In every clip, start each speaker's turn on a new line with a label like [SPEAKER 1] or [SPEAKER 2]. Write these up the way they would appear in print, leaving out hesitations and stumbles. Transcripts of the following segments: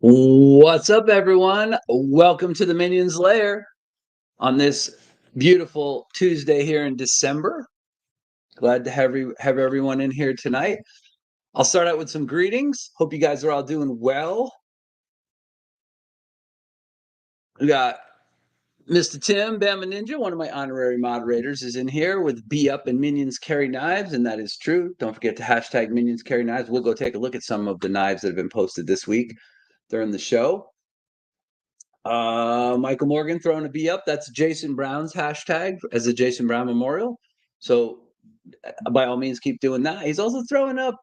[SPEAKER 1] What's up, everyone? Welcome to the Minions Lair on this beautiful Tuesday here in December. Glad to have everyone in here tonight. I'll start out with some greetings. Hope you guys are all doing well. We got Mr. Tim Bama Ninja, one of my honorary moderators, is in here with Be Up and Minions Carry Knives, and that is true. Don't forget to hashtag Minions Carry Knives. We'll go take a look at some of the knives that have been posted this week during the show. Michael Morgan throwing a B up. That's Jason Brown's hashtag as a Jason Brown Memorial. So by all means, keep doing that. He's also throwing up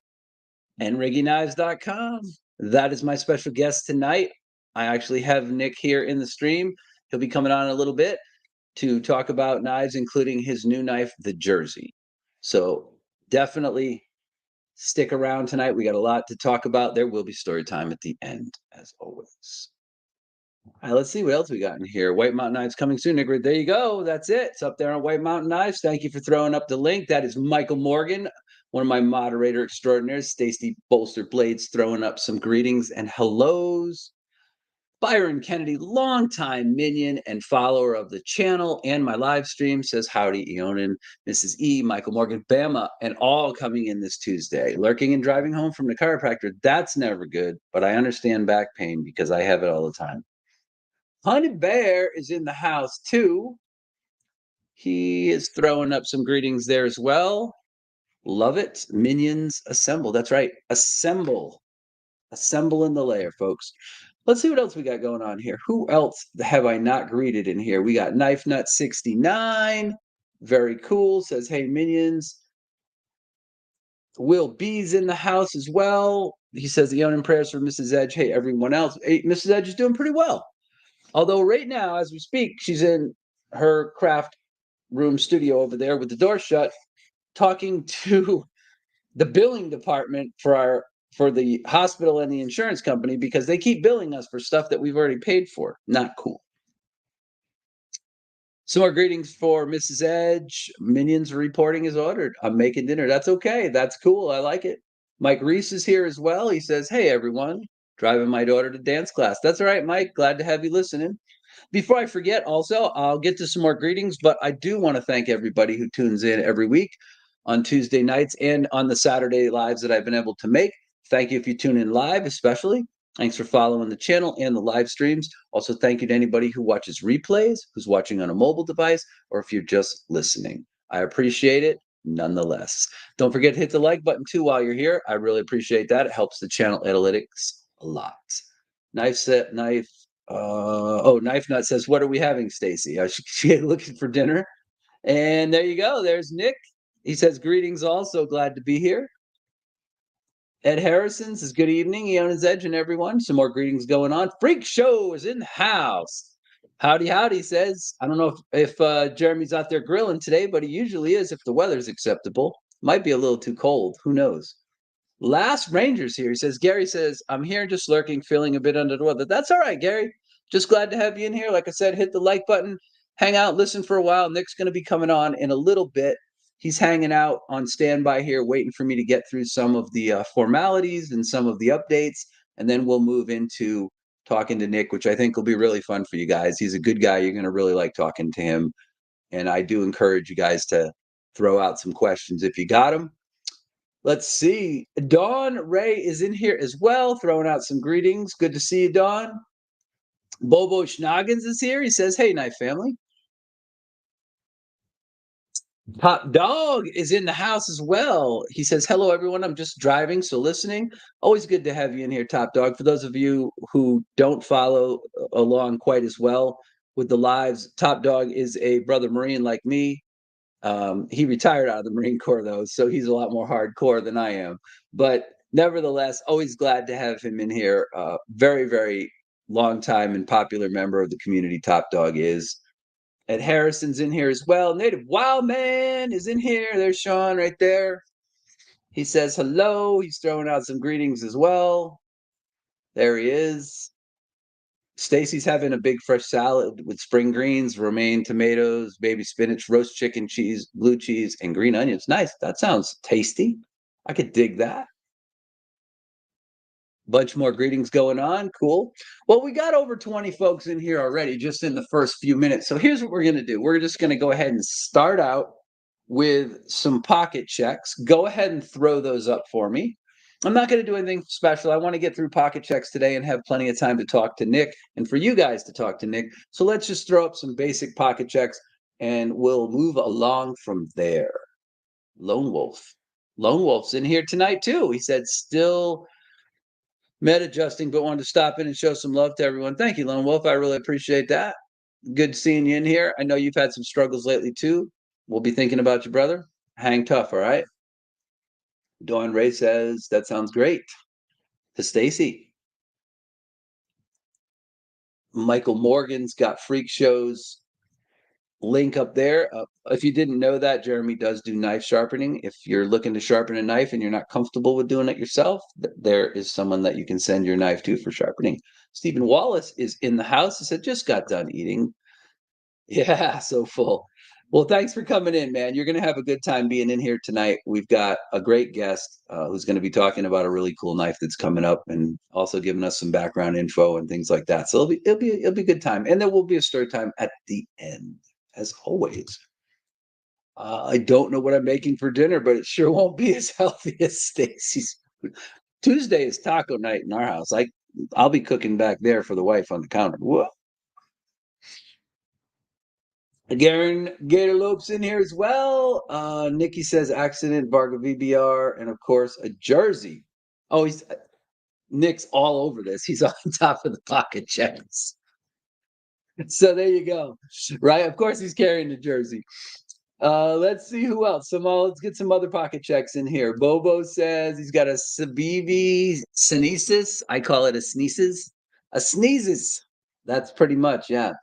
[SPEAKER 1] RiggiKnives.com. That is my special guest tonight. I actually have Nick here in the stream. He'll be coming on in a little bit to talk about knives, including his new knife, the Jersey. So definitely stick around tonight. We got a lot to talk about. There will be story time at the end, as always. All right, let's see what else we got in here. White Mountain Knives coming soon, Nick. There you go. That's it. It's up there on White Mountain Knives. Thank you for throwing up the link. That is Michael Morgan, one of my moderator extraordinaires. Stacy Bolster Blades throwing up some greetings and hellos. Byron Kennedy, longtime minion and follower of the channel and my live stream, says howdy, Eionan, Mrs. E, Michael Morgan, Bama, and all coming in this Tuesday. Lurking and driving home from the chiropractor, that's never good, but I understand back pain because I have it all the time. Hunted Bear is in the house too. He is throwing up some greetings there as well. Love it. Minions assemble. That's right. Assemble. Assemble in the lair, folks. Let's see what else we got going on here. Who else have I not greeted in here? We got Knife Nut 69. Very cool. Says, hey, Minions. Will B's in the house as well. He says, the Eionan prayers for Mrs. Edge. Hey, everyone else. Hey, Mrs. Edge is doing pretty well. Although right now, as we speak, she's in her craft room studio over there with the door shut, talking to the billing department for the hospital and the insurance company because they keep billing us for stuff that we've already paid for. Not cool. Some more greetings for Mrs. Edge. Minions reporting is ordered. I'm making dinner. That's okay. That's cool. I like it. Mike Reese is here as well. He says, hey, everyone, driving my daughter to dance class. That's all right, Mike. Glad to have you listening. Before I forget, also, I'll get to some more greetings, but I do want to thank everybody who tunes in every week on Tuesday nights and on the Saturday lives that I've been able to make. Thank you if you tune in live, especially. Thanks for following the channel and the live streams. Also, thank you to anybody who watches replays, who's watching on a mobile device, or if you're just listening. I appreciate it nonetheless. Don't forget to hit the like button too while you're here. I really appreciate that. It helps the channel analytics a lot. Knife Nut says, what are we having, Stacy? She looking for dinner. And there you go. There's Nick. He says, greetings also. Glad to be here. Ed Harrison says, good evening, Eionan's Edge and everyone. Some more greetings going on. Freak Show is in the house. Howdy, howdy, says. I don't know if Jeremy's out there grilling today, but he usually is if the weather's acceptable. Might be a little too cold. Who knows? Last Rangers here. He says, Gary says, I'm here just lurking, feeling a bit under the weather. That's all right, Gary. Just glad to have you in here. Like I said, hit the like button, hang out, listen for a while. Nick's going to be coming on in a little bit. He's hanging out on standby here, waiting for me to get through some of the formalities and some of the updates. And then we'll move into talking to Nick, which I think will be really fun for you guys. He's a good guy. You're going to really like talking to him. And I do encourage you guys to throw out some questions if you got them. Let's see. Dawn Ray is in here as well, throwing out some greetings. Good to see you, Dawn. Bobo Schnoggins is here. He says, hey, Knife family. Top Dog is in the house as well. He says, hello, everyone. I'm just driving, so listening. Always good to have you in here, Top Dog. For those of you who don't follow along quite as well with the lives, Top Dog is a brother Marine like me. He retired out of the Marine Corps, though, so he's a lot more hardcore than I am. But nevertheless, always glad to have him in here. Very, very long time and popular member of the community, Top Dog is. Ed Harrison's in here as well. Native Wild Man is in here. There's Sean right there. He says hello. He's throwing out some greetings as well. There he is. Stacy's having a big fresh salad with spring greens, romaine tomatoes, baby spinach, roast chicken, cheese, blue cheese, and green onions. Nice. That sounds tasty. I could dig that. Bunch more greetings going on. Cool. Well, we got over 20 folks in here already just in the first few minutes. So here's what we're going to do. We're just going to go ahead and start out with some pocket checks. Go ahead and throw those up for me. I'm not going to do anything special. I want to get through pocket checks today and have plenty of time to talk to Nick and for you guys to talk to Nick. So let's just throw up some basic pocket checks and we'll move along from there. Lone Wolf. Lone Wolf's in here tonight too. He said still med adjusting, but wanted to stop in and show some love to everyone. Thank you, Lone Wolf. I really appreciate that. Good seeing you in here. I know you've had some struggles lately too. We'll be thinking about you, brother. Hang tough, all right? Dawn Ray says, that sounds great. To Stacy. Michael Morgan's got freak shows link up there. If you didn't know that, Jeremy does do knife sharpening. If you're looking to sharpen a knife and you're not comfortable with doing it yourself, there is someone that you can send your knife to for sharpening. Stephen Wallace is in the house. He said, just got done eating. Yeah, so full. Well, thanks for coming in, man. You're going to have a good time being in here tonight. We've got a great guest who's going to be talking about a really cool knife that's coming up, and also giving us some background info and things like that. So it'll be a good time, and there will be a story time at the end, as always. I don't know what I'm making for dinner, but it sure won't be as healthy as Stacy's. Tuesday is taco night in our house. I'll be cooking back there for the wife on the counter. Whoa. Garen Gatorlope's in here as well. Nicki says accident, Varga VBR, and of course a jersey. Oh, he's Nick's all over this. He's on top of the pocket checks. So there you go. Right? Of course he's carrying the jersey. Let's see who else. Let's get some other pocket checks in here. Bobo says he's got a Sabivi sneezes. I call it a sneezes. A sneezes. That's pretty much, yeah.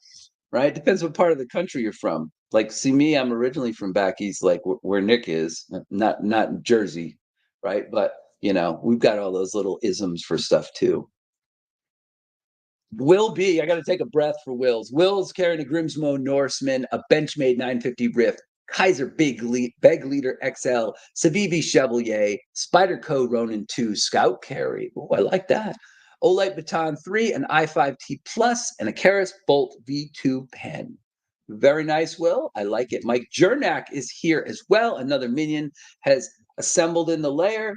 [SPEAKER 1] Right? Depends what part of the country you're from. Like, see me, I'm originally from back east, like where Nick is, not Jersey, right? But we've got all those little isms for stuff too. Will B, I got to take a breath for Will's. Will's carrying a Grimsmo Norseman, a Benchmade 950 Rift, Kaiser Beg Leader XL, Savivi Chevalier, Spyderco Ronin 2 Scout Carry. Oh, I like that. Olight Baton 3, an i5T Plus, and a Karis Bolt V2 pen. Very nice, Will. I like it. Mike Jernak is here as well. Another minion has assembled in the lair.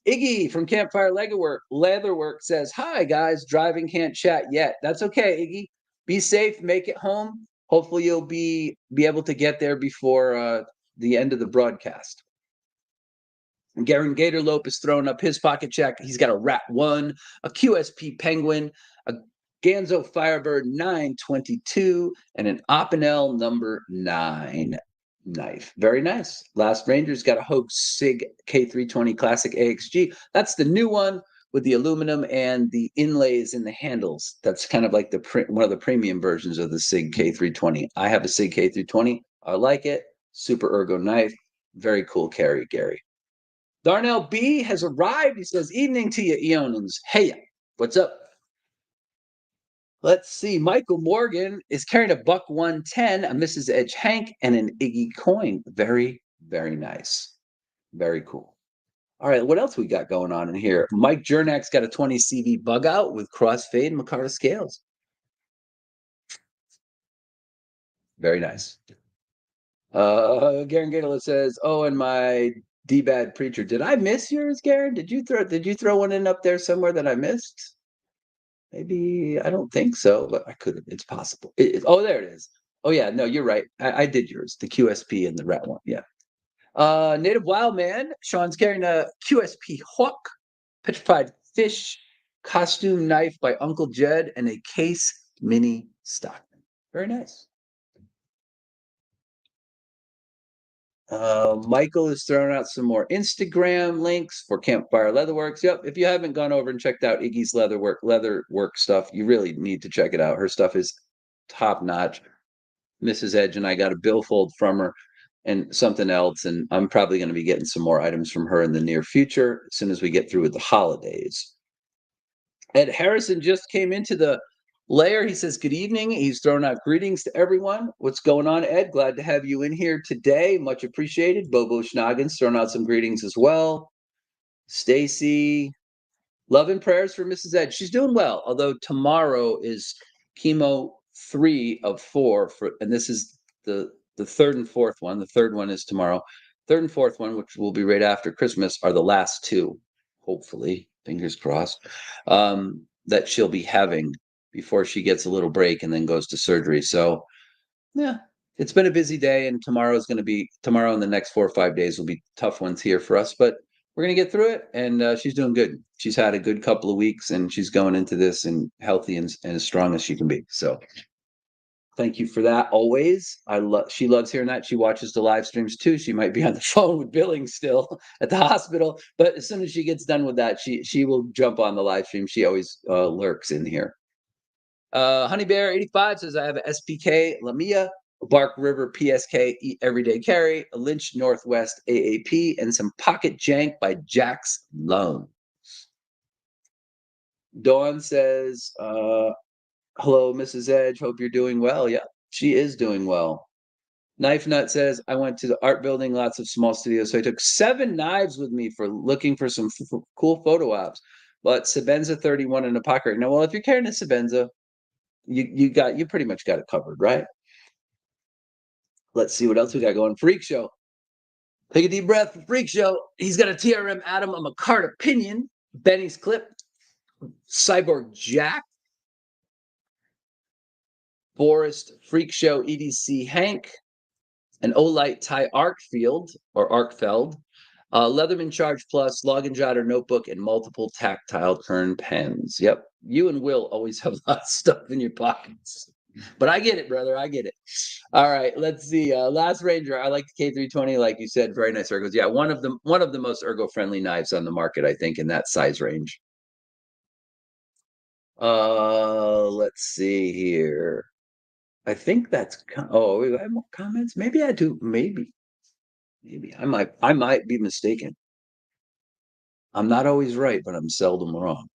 [SPEAKER 1] Iggy from Campfire Leatherwork says, hi, guys. Driving, can't chat yet. That's okay, Iggy. Be safe. Make it home. Hopefully you'll be able to get there before the end of the broadcast. Garen Gatorlope is throwing up his pocket check. He's got a Rat 1, a QSP Penguin, a Ganzo Firebird 922, and an Opinel number 9 knife. Very nice. Last Ranger's got a Hogue Sig K320 Classic AXG. That's the new one with the aluminum and the inlays in the handles. That's kind of like one of the premium versions of the Sig K320. I have a Sig K320. I like it. Super ergo knife. Very cool carry, Gary. Darnell B has arrived. He says, evening to you, Eionans. Hey, what's up? Let's see. Michael Morgan is carrying a Buck 110, a Mrs. Edge Hank, and an Iggy coin. Very, very nice. Very cool. All right, what else we got going on in here? Mike Jernak's got a 20 CV bug out with crossfade Makata scales. Very nice. Garen Gator says, oh, and my D-Bad Preacher. Did I miss yours, Garen? Did you throw one in up there somewhere that I missed? Maybe, I don't think so, but I could have. It's possible. Oh, there it is. Oh, yeah. No, you're right. I did yours, the QSP and the Rat one. Yeah. Native Wild Man. Sean's carrying a QSP Hawk, Petrified Fish, costume knife by Uncle Jed, and a Case Mini Stockman. Very nice. Michael is throwing out some more Instagram links for Campfire Leatherworks. Yep, if you haven't gone over and checked out Iggy's leatherwork stuff, you really need to check it out. Her stuff is top notch. Mrs. Edge and I got a billfold from her and something else, and I'm probably going to be getting some more items from her in the near future as soon as we get through with the holidays. Ed Harrison just came into the lair. He says, good evening. He's throwing out greetings to everyone. What's going on, Ed? Glad to have you in here today. Much appreciated. Bobo Schnoggin's throwing out some greetings as well. Stacy, Love and prayers for Mrs. Edge. She's doing well, although tomorrow is chemo 3 of 4 for, and this is the third and fourth one. The third one is tomorrow. Third and fourth one, which will be right after Christmas, are the last two, hopefully, fingers crossed, that she'll be having before she gets a little break and then goes to surgery. So, yeah, it's been a busy day, and tomorrow and the next 4 or 5 days will be tough ones here for us, but we're gonna get through it. And she's doing good. She's had a good couple of weeks, and she's going into this and healthy and as strong as she can be. So thank you for that always. She loves hearing that. She watches the live streams too. She might be on the phone with billing still at the hospital, but as soon as she gets done with that, she will jump on the live stream. She always lurks in here. Honey Bear 85 says I have a SPK Lamia, a Bark River PSK Everyday Carry, a Lynch Northwest AAP, and some Pocket Jank by Jack's Loan. Dawn says, hello, Mrs. Edge. Hope you're doing well. Yeah, she is doing well. Knife Nut says, I went to the art building, lots of small studios. So I took 7 knives with me for looking for some cool photo ops. But Sebenza 31 in a pocket. Now, well, if you're carrying a Sebenza, you pretty much got it covered, right? Let's see what else we got going. Freak Show. Take a deep breath for Freak Show. He's got a TRM Adam, a McCart Opinion, Benny's Clip, Cyborg Jack, Forest Freak Show EDC Hank, an Olight Ty Arkfield or Arkfeld, Leatherman Charge Plus, Log and Jotter notebook, and multiple tactile turn pens. Yep, you and Will always have a lot of stuff in your pockets. But I get it, brother. I get it. All right, let's see. Last Ranger. I like the K320, like you said. Very nice ergos. Yeah, one of the most ergo-friendly knives on the market, I think, in that size range. Let's see here. I think that's. Oh, we have more comments. Maybe I do. Maybe I might be mistaken. I'm not always right, but I'm seldom wrong.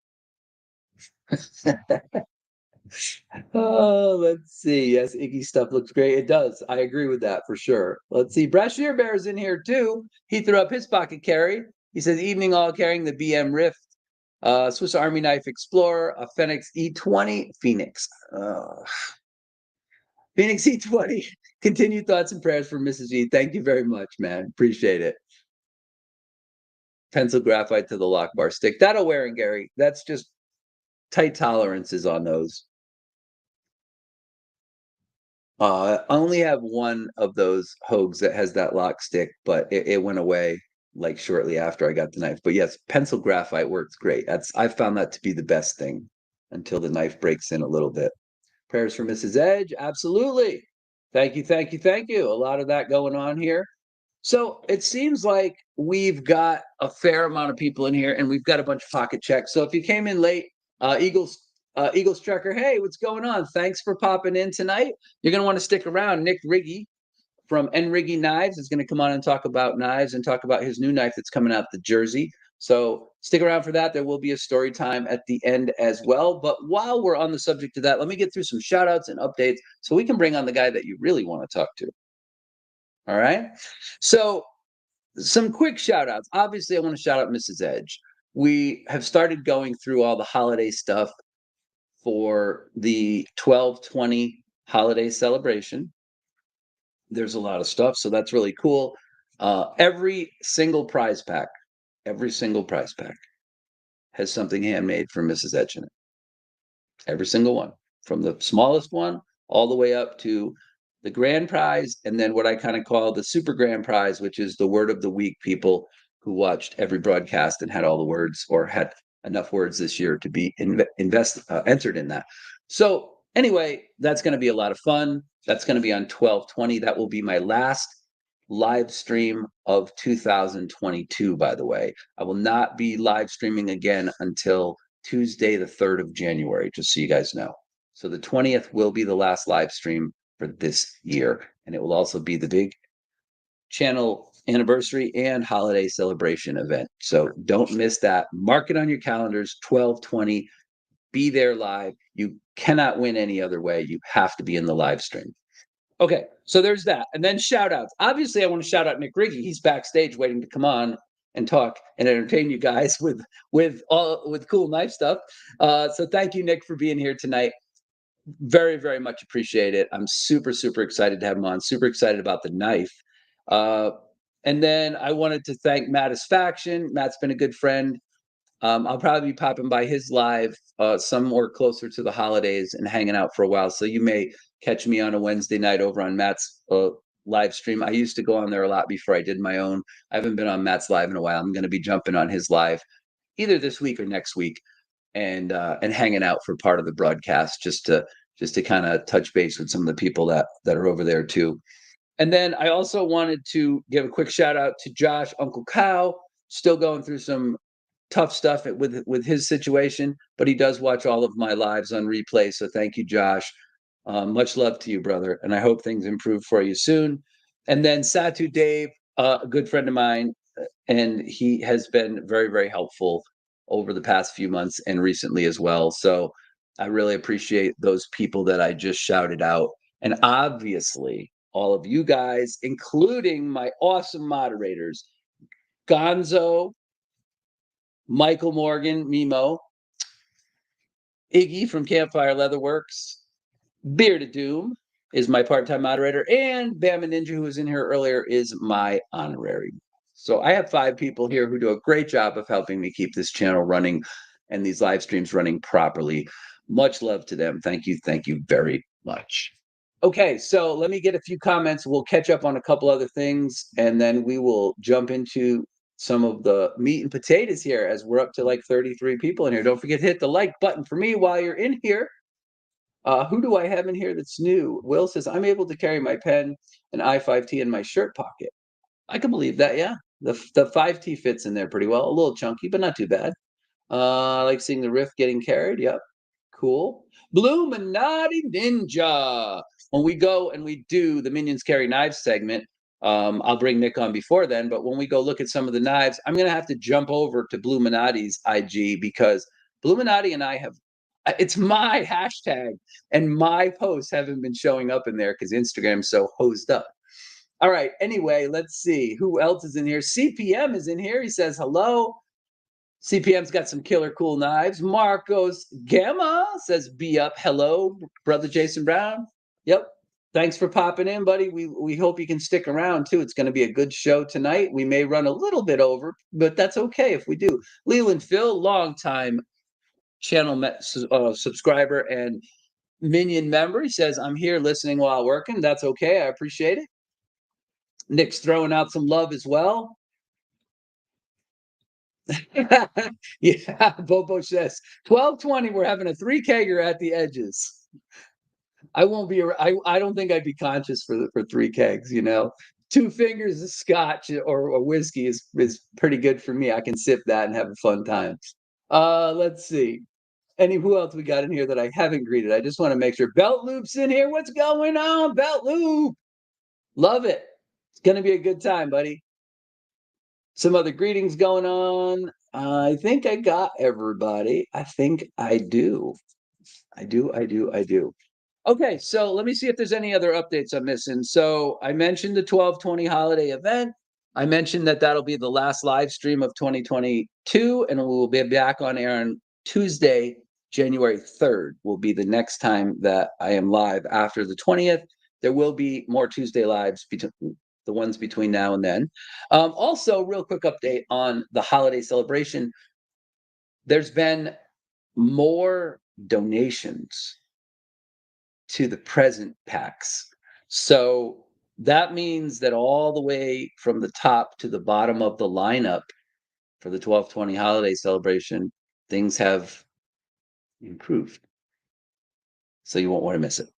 [SPEAKER 1] Oh, let's see. Yes, Iggy stuff looks great. It does. I agree with that for sure. Let's see. Brashear Bear's in here too. He threw up his pocket carry. He says, evening all carrying the BM Rift, Swiss Army Knife Explorer, a Phoenix E20 Phoenix. Phoenix E20. Continued thoughts and prayers for Mrs. E. Thank you very much, man. Appreciate it. Pencil graphite to the lock bar stick. That'll wear in, Gary. That's just tight tolerances on those. I only have one of those Hogues that has that lock stick, but it went away like shortly after I got the knife. But yes, pencil graphite works great. I found that to be the best thing until the knife breaks in a little bit. Prayers for Mrs. Edge, absolutely. Thank you, thank you, thank you. A lot of that going on here. So it seems like we've got a fair amount of people in here, and we've got a bunch of pocket checks. So if you came in late, Eagles Trucker, hey, what's going on? Thanks for popping in tonight. You're going to want to stick around. Nick Riggi from Riggi Knives is going to come on and talk about knives and talk about his new knife that's coming out, the Jersey. So stick around for that. There will be a story time at the end as well. But while we're on the subject of that, let me get through some shout outs and updates so we can bring on the guy that you really want to talk to. All right. So some quick shout outs. Obviously, I want to shout out Mrs. Edge. We have started going through all the holiday stuff for the 12/20 holiday celebration. There's a lot of stuff, so that's really cool. Every single prize pack has something handmade from Mrs. Edge in it. Every single one, from the smallest one all the way up to the grand prize, and then what I kind of call the super grand prize, which is the word of the week people who watched every broadcast and had all the words or had enough words this year to be entered in that. So anyway, that's going to be a lot of fun. That's going to be on 12/20. That will be my last live stream of 2022, by the way. I will not be live streaming again until Tuesday, the 3rd of January, just so you guys know. So the 20th will be the last live stream for this year, and it will also be the big channel anniversary and holiday celebration event. So don't miss that. Mark it on your calendars, 12/20. Be there live. You cannot win any other way. You have to be in the live stream. Okay, so there's that. And then shout outs. Obviously, I want to shout out Nick Riggi. He's backstage waiting to come on and talk and entertain you guys with cool knife stuff. So thank you, Nick, for being here tonight. Very, very much appreciate it. I'm super, super excited to have him on. Super excited about the knife. Uh, and then I wanted to thank Mattisfaction. Matt's been a good friend. I'll probably be popping by his live somewhere closer to the holidays and hanging out for a while. So you may catch me on a Wednesday night over on Matt's live stream. I used to go on there a lot before I did my own. I haven't been on Matt's live in a while. I'm going to be jumping on his live either this week or next week and hanging out for part of the broadcast just to kind of touch base with some of the people that are over there too. And then I also wanted to give a quick shout out to Josh, Uncle Cow, still going through some tough stuff with his situation, but he does watch all of my lives on replay. So thank you, Josh. Much love to you, brother, and I hope things improve for you soon. And then Satu Dave, a good friend of mine, and he has been very, very helpful over the past few months and recently as well. So I really appreciate those people that I just shouted out. And obviously, all of you guys, including my awesome moderators, Gonzo, Michael Morgan, Mimo, Iggy from Campfire Leatherworks, Bearded Doom is my part-time moderator, and Bama Ninja, who was in here earlier, is my honorary. So I have 5 people here who do a great job of helping me keep this channel running and these live streams running properly. Much love to them. Thank you very much. Okay, so let me get a few comments. We'll catch up on a couple other things, and then we will jump into some of the meat and potatoes here as we're up to like 33 people in here. Don't forget to hit the like button for me while you're in here. Who do I have in here that's new? Will says, I'm able to carry my pen and I5T in my shirt pocket. I can believe that, yeah. The 5T fits in there pretty well. A little chunky, but not too bad. I like seeing the Rift getting carried. Yep. Cool. Bluminati Ninja. When we go and we do the Minions Carry Knives segment, I'll bring Nick on before then, but when we go look at some of the knives, I'm going to have to jump over to Bluminati's IG because Bluminati and I have, it's my hashtag and my posts haven't been showing up in there because Instagram's so hosed up. All right. Anyway, let's see who else is in here. CPM is in here. He says hello. CPM's got some killer cool knives. Marcos Gamma says, be up. Hello, brother Jason Brown. Yep. Thanks for popping in, buddy. We hope you can stick around, too. It's going to be a good show tonight. We may run a little bit over, but that's okay if we do. Leland Phil, longtime channel subscriber and Minion member. He says, I'm here listening while working. That's okay. I appreciate it. Nick's throwing out some love as well. Yeah, Bobo says 12:20. We're having a 3-kegger at the edges. I won't be. I don't think I'd be conscious for 3 kegs. 2 fingers of scotch or whiskey is pretty good for me. I can sip that and have a fun time. Let's see. Who else we got in here that I haven't greeted? I just want to make sure. Belt Loop's in here. What's going on, Belt Loop? Love it. It's gonna be a good time, buddy. Some other greetings going on. I think I got everybody. I think I do. I do. Okay, so let me see if there's any other updates I'm missing. So I mentioned the 12/20 holiday event. I mentioned that that'll be the last live stream of 2022, and we'll be back on air on Tuesday, January 3rd, will be the next time that I am live after the 20th. There will be more Tuesday lives between the ones between now and then. Also, real quick update on the holiday celebration. There's been more donations to the present packs. So that means that all the way from the top to the bottom of the lineup for the 12/20 holiday celebration, things have improved. So you won't want to miss it.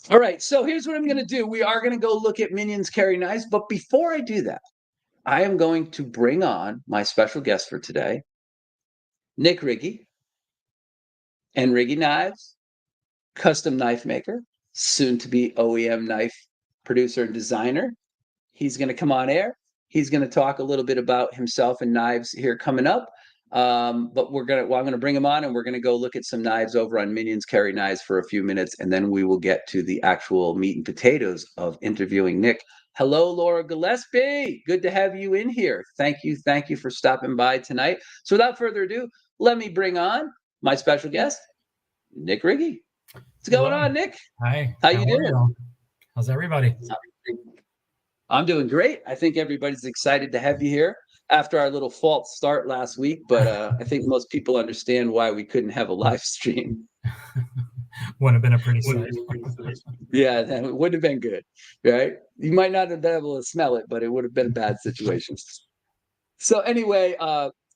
[SPEAKER 1] All right, so here's what I'm going to do. We are going to go look at Minions Carry Knives, but before I do that, I am going to bring on my special guest for today, Nick Riggi, and Riggi Knives, custom knife maker, soon to be OEM knife producer and designer. He's going to come on air. He's going to talk a little bit about himself and knives here coming up. But I'm going to bring him on, and we're going to go look at some knives over on Minions Carry Knives for a few minutes, and then we will get to the actual meat and potatoes of interviewing Nick Hello, Laura Gillespie. Good to have you in here. Thank you for stopping by tonight. So without further ado, let me bring on my special guest, Nick Riggi. What's
[SPEAKER 2] Hello.
[SPEAKER 1] going on, Nick?
[SPEAKER 2] Hi.
[SPEAKER 1] How
[SPEAKER 2] How
[SPEAKER 1] you
[SPEAKER 2] are
[SPEAKER 1] doing?
[SPEAKER 2] you? How's everybody?
[SPEAKER 1] I'm doing great. I think everybody's excited to have you here after our little false start last week, but I think most people understand why we couldn't have a live stream.
[SPEAKER 2] Wouldn't have been a pretty sight.
[SPEAKER 1] Yeah, that would have been good, right? You might not have been able to smell it, but it would have been a bad situation. So anyway,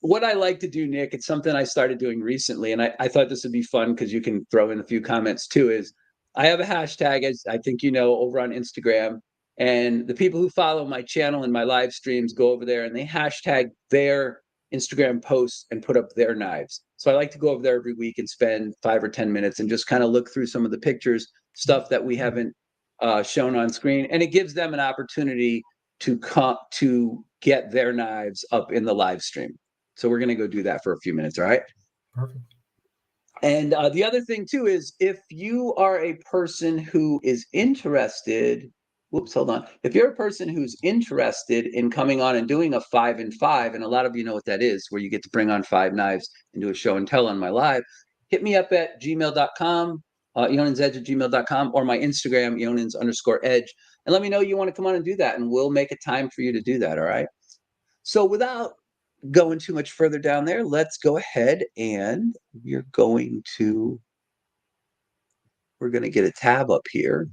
[SPEAKER 1] what I like to do, Nick, it's something I started doing recently, and I thought this would be fun because you can throw in a few comments too, is I have a hashtag, as I think you know, over on Instagram, and the people who follow my channel and my live streams go over there and they hashtag their Instagram posts and put up their knives. So I like to go over there every week and spend 5 or 10 minutes and just kind of look through some of the pictures, stuff that we haven't shown on screen, and it gives them an opportunity to get their knives up in the live stream. So we're going to go do that for a few minutes, all right?
[SPEAKER 2] Perfect.
[SPEAKER 1] And the other thing too is if you are a person who is interested, whoops, hold on. If you're a person who's interested in coming on and doing a 5 and 5, and a lot of you know what that is, where you get to bring on 5 knives and do a show and tell on my live, hit me up at gmail.com, eionansedge at gmail.com, or my Instagram, eionans_edge, and let me know you want to come on and do that, and we'll make a time for you to do that, all right? So without going too much further down there, let's go ahead and we're going to get a tab up here,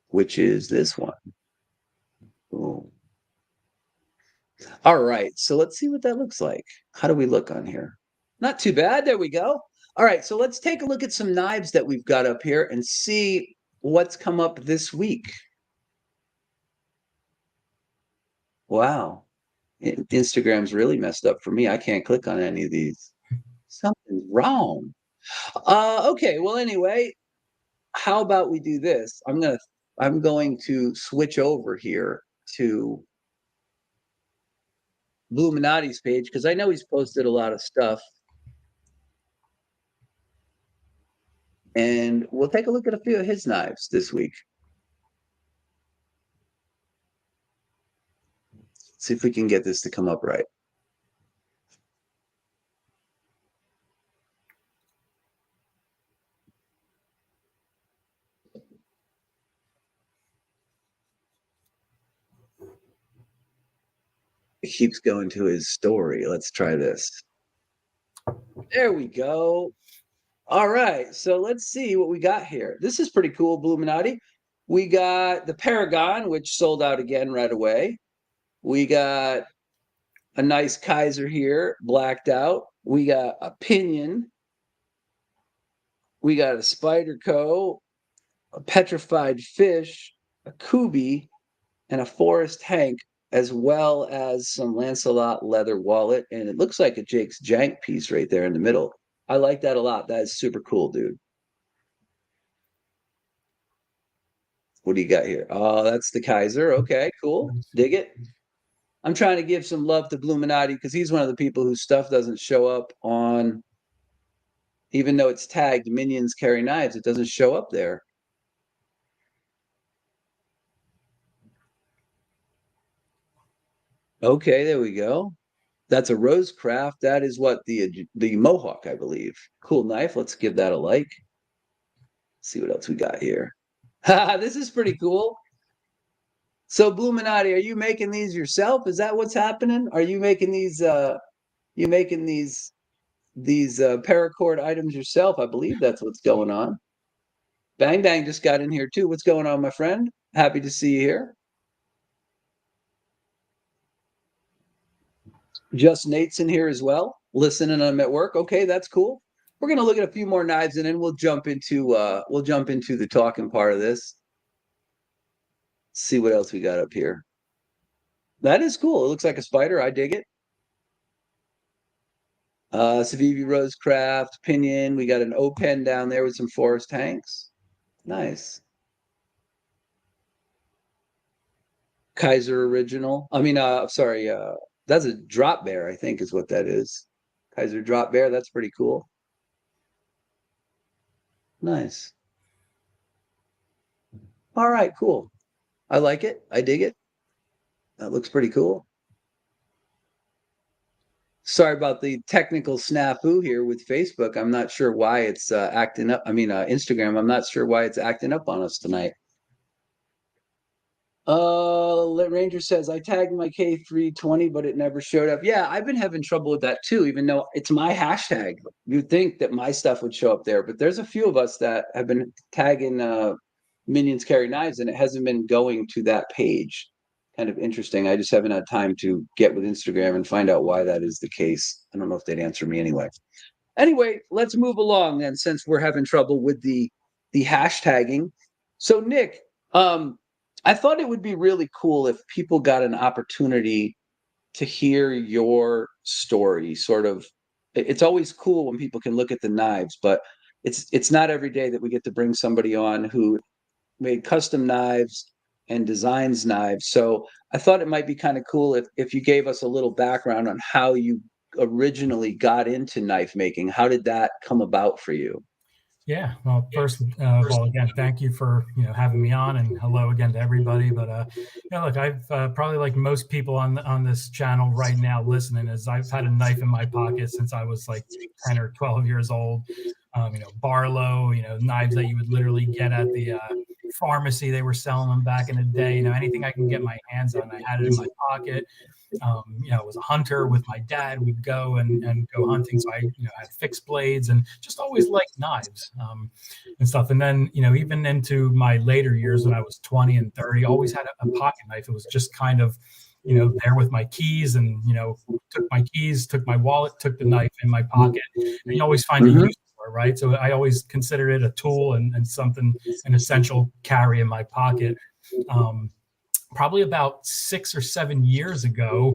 [SPEAKER 1] which is this one. Boom. All right, so let's see what that looks like. How do we look on here? Not too bad. There we go. All right, so let's take a look at some knives that we've got up here and see what's come up this week. Wow. Instagram's really messed up for me. I can't click on any of these. Something's wrong. Okay, well, anyway, how about we do this? I'm going to switch over here to Bluminati's page because I know he's posted a lot of stuff. And we'll take a look at a few of his knives this week. See if we can get this to come up right. It keeps going to his story. Let's try this. There we go. All right, so let's see what we got here. This is pretty cool, Bluminati. We got the Paragon, which sold out again right away. We got a nice Kaiser here, blacked out. We got a Pinion. We got a Spyderco, a Petrified Fish, a Kubi, and a Forest Hank, as well as some Lancelot leather wallet. And it looks like a Jake's Jank piece right there in the middle. I like that a lot. That is super cool, dude. What do you got here? Oh, that's the Kaiser. Okay, cool. Dig it. I'm trying to give some love to Bluminati because he's one of the people whose stuff doesn't show up on, even though it's tagged Minions Carry Knives, it doesn't show up there. Okay, there we go. That's a Rosecraft. That is what the Mohawk, I believe. Cool knife. Let's give that a like. See what else we got here. This is pretty cool. So Bluminati, are you making these yourself? Is that what's happening? Are you making these paracord items yourself? I believe that's what's going on. Bang Bang just got in here too. What's going on, my friend? Happy to see you here. Just Nate's in here as well, listening. I'm at work. Okay, that's cool. We're gonna look at a few more knives and then we'll jump into the talking part of this. See what else we got up here. That is cool. It looks like a spider. I dig it. Civivi Rosecraft, Pinion. We got an O-Pen down there with some Forest Hanks. Nice. Kaiser original. I mean, sorry, that's a drop bear, I think is what that is. Kaiser drop bear. That's pretty cool. Nice. All right, cool. I like it. I dig it. That looks pretty cool. Sorry about the technical snafu here with Facebook. I'm not sure why it's acting up. I mean, Instagram. I'm not sure why it's acting up on us tonight. Ranger says I tagged my K320, but it never showed up. Yeah, I've been having trouble with that too, even though it's my hashtag. You'd think that my stuff would show up there, but there's a few of us that have been tagging Minions Carry Knives, and it hasn't been going to that page. Kind of interesting. I just haven't had time to get with Instagram and find out why that is the case. I don't know if they'd answer me anyway. Anyway, let's move along then, since we're having trouble with the hashtagging. So Nick, I thought it would be really cool if people got an opportunity to hear your story. Sort of, it's always cool when people can look at the knives, but it's not every day that we get to bring somebody on who made custom knives and designs knives. So I thought it might be kind of cool if you gave us a little background on how you originally got into knife making. How did that come about for you?
[SPEAKER 2] Yeah. Well, first of all, again, thank you for having me on, and hello again to everybody. But look, I've probably like most people on this channel right now listening, is I've had a knife in my pocket since I was like 10 or 12 years old. Barlow, knives that you would literally get at the pharmacy. They were selling them back in the day. Anything I can get my hands on, I had it in my pocket. I was a hunter with my dad. We'd go and go hunting. So I, had fixed blades and just always liked knives and stuff. And then, even into my later years when I was 20 and 30, always had a pocket knife. It was just kind of, there with my keys and, took my keys, took my wallet, took the knife in my pocket. And you always find a use for it, right? So I always considered it a tool and something, an essential carry in my pocket. Probably about 6 or 7 years ago.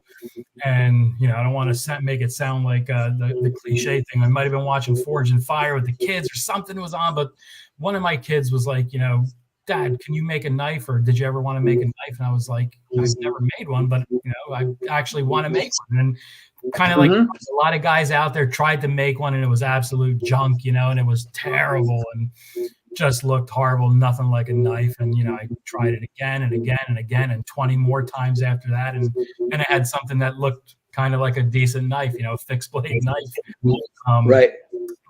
[SPEAKER 2] And, I don't want to make it sound like the cliche thing. I might have been watching Forge and Fire with the kids or something was on, but one of my kids was like, Dad, can you make a knife? Or did you ever want to make a knife? And I was like, I've never made one, but, I actually want to make one. And kind of like a lot of guys out there tried to make one and it was absolute junk, and it was terrible. And just looked horrible, nothing like a knife. And I tried it again and again and again and 20 more times after that, and I had something that looked kind of like a decent knife, a fixed blade knife.
[SPEAKER 1] Right.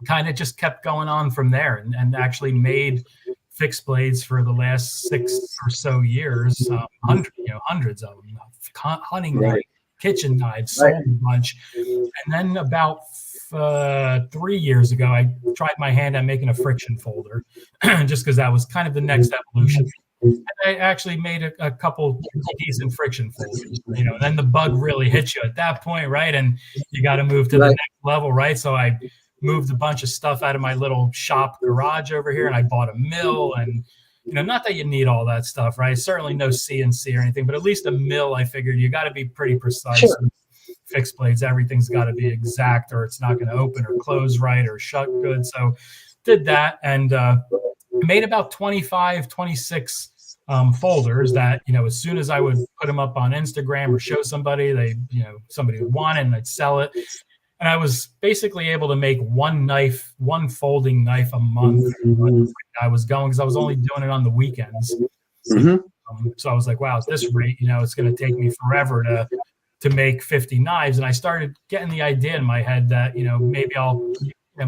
[SPEAKER 2] Kind of just kept going on from there, and actually made fixed blades for the last 6 or so years, hundreds of them, hunting knives, kitchen knives, sold a bunch. And then about 3 years ago, I tried my hand at making a friction folder, just because that was kind of the next evolution. And I actually made a couple decent friction folders, and then the bug really hits you at that point, right? And you got to move to the next level, right? So I moved a bunch of stuff out of my little shop garage over here, and I bought a mill. And not that you need all that stuff, right? Certainly no CNC or anything, but at least a mill. I figured you got to be pretty precise. Sure. Fixed blades, everything's got to be exact, or it's not going to open or close right or shut good. So did that, and made about 25, 26 folders that, as soon as I would put them up on Instagram or show somebody, somebody would want it and I'd sell it. And I was basically able to make one folding knife a month. I was going, because I was only doing it on the weekends. So I was like, wow, at this rate, it's going to take me forever to make 50 knives. And I started getting the idea in my head that,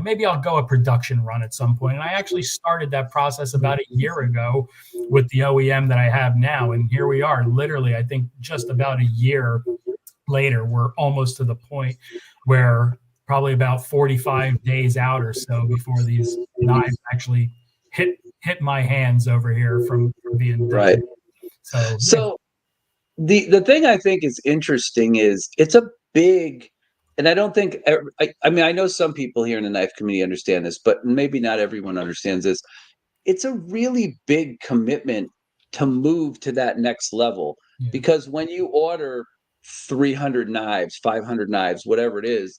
[SPEAKER 2] maybe I'll go a production run at some point. And I actually started that process about a year ago with the OEM that I have now. And here we are, literally, I think just about a year later, we're almost to the point where probably about 45 days out or so before these knives actually hit my hands over here from being done.
[SPEAKER 1] Right.
[SPEAKER 2] So
[SPEAKER 1] the thing I think is interesting is it's a big, and I don't think, I mean, I know some people here in the knife community understand this, but maybe not everyone understands this. It's a really big commitment to move to that next level, because when you order 300 knives, 500 knives, whatever it is,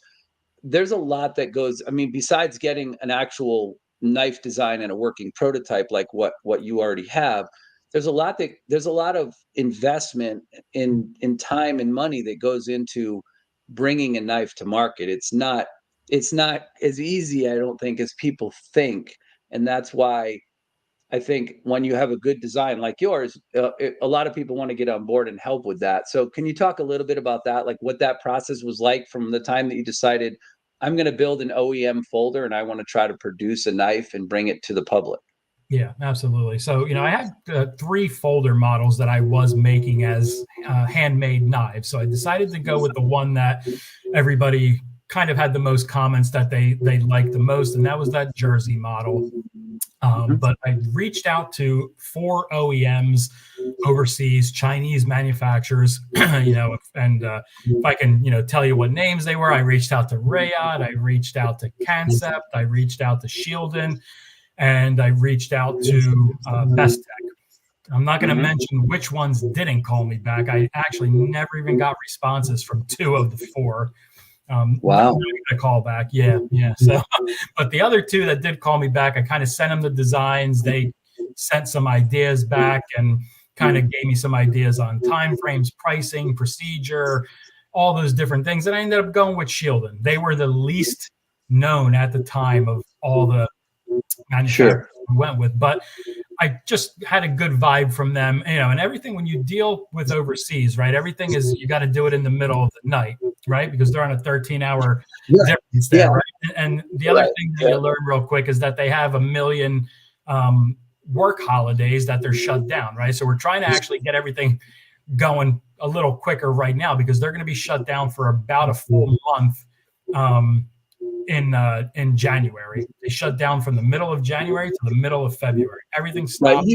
[SPEAKER 1] there's a lot that goes. I mean, besides getting an actual knife design and a working prototype like what you already have, there's a lot of investment in time and money that goes into bringing a knife to market. It's not as easy, I don't think, as people think, and that's why I think when you have a good design like yours, a lot of people want to get on board and help with that. So, can you talk a little bit about that, like what that process was like from the time that you decided, I'm going to build an OEM folder and I want to try to produce a knife and bring it to the public?
[SPEAKER 2] Yeah, absolutely. So, I had three folder models that I was making as handmade knives. So I decided to go with the one that everybody kind of had the most comments that they liked the most, and that was that Jersey model.
[SPEAKER 1] Mhm.
[SPEAKER 2] But I reached out to four OEMs overseas, Chinese manufacturers, and if I can, tell you what names they were, I reached out to Rayad, I reached out to Concept, I reached out to Shieldon, and I reached out to Best Tech. I'm not going to
[SPEAKER 1] Mhm.
[SPEAKER 2] mention which ones didn't call me back. I actually never even got responses from two of the four. Not
[SPEAKER 1] Wow.
[SPEAKER 2] even a call back. Yeah, yeah. So, but the other two that did call me back, I kind of sent them the designs. They sent some ideas back and kind of gave me some ideas on timeframes, pricing, procedure, all those different things. And I ended up going with Shieldon. They were the least known at the time of all the manufacturers
[SPEAKER 1] Sure.
[SPEAKER 2] we went with, but I just had a good vibe from them, and everything when you deal with overseas, right? Everything is, you got to do it in the middle of the night, right? Because they're on a 13-hour
[SPEAKER 1] Yeah.
[SPEAKER 2] difference there,
[SPEAKER 1] Yeah.
[SPEAKER 2] right? And the other
[SPEAKER 1] Right.
[SPEAKER 2] thing that
[SPEAKER 1] Yeah.
[SPEAKER 2] you learn real quick is that they have a million work holidays that they're shut down, right? So we're trying to actually get everything going a little quicker right now because they're going to be shut down for about a full month. Um, in January. They shut down from the middle of January to the middle of February. Everything
[SPEAKER 1] Right.
[SPEAKER 2] stopped.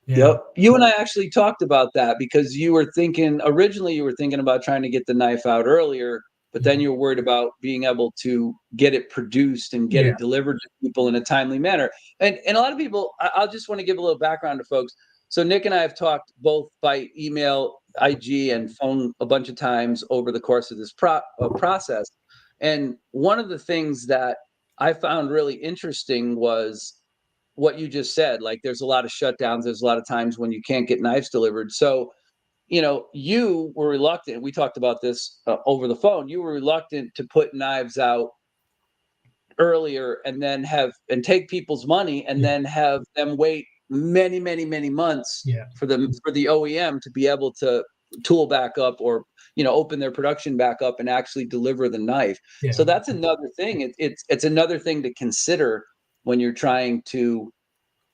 [SPEAKER 2] Yeah.
[SPEAKER 1] Yep. You and I actually talked about that because you were thinking originally you were thinking about trying to get the knife out earlier, but then
[SPEAKER 2] Yeah.
[SPEAKER 1] you were worried about being able to get it produced and get
[SPEAKER 2] Yeah.
[SPEAKER 1] it delivered to people in a timely manner. And a lot of people, I'll just want to give a little background to folks. So Nick and I have talked both by email, IG, and phone a bunch of times over the course of this process. And one of the things that I found really interesting was what you just said. Like, there's a lot of shutdowns. There's a lot of times when you can't get knives delivered. So, you were reluctant. We talked about this over the phone. You were reluctant to put knives out earlier and then take people's money and
[SPEAKER 2] Yeah.
[SPEAKER 1] then have them wait many, many, many months
[SPEAKER 2] Yeah.
[SPEAKER 1] for the OEM to be able to tool back up or open their production back up and actually deliver the knife. So
[SPEAKER 2] Yeah.
[SPEAKER 1] that's another thing. It's another thing to consider when you're trying to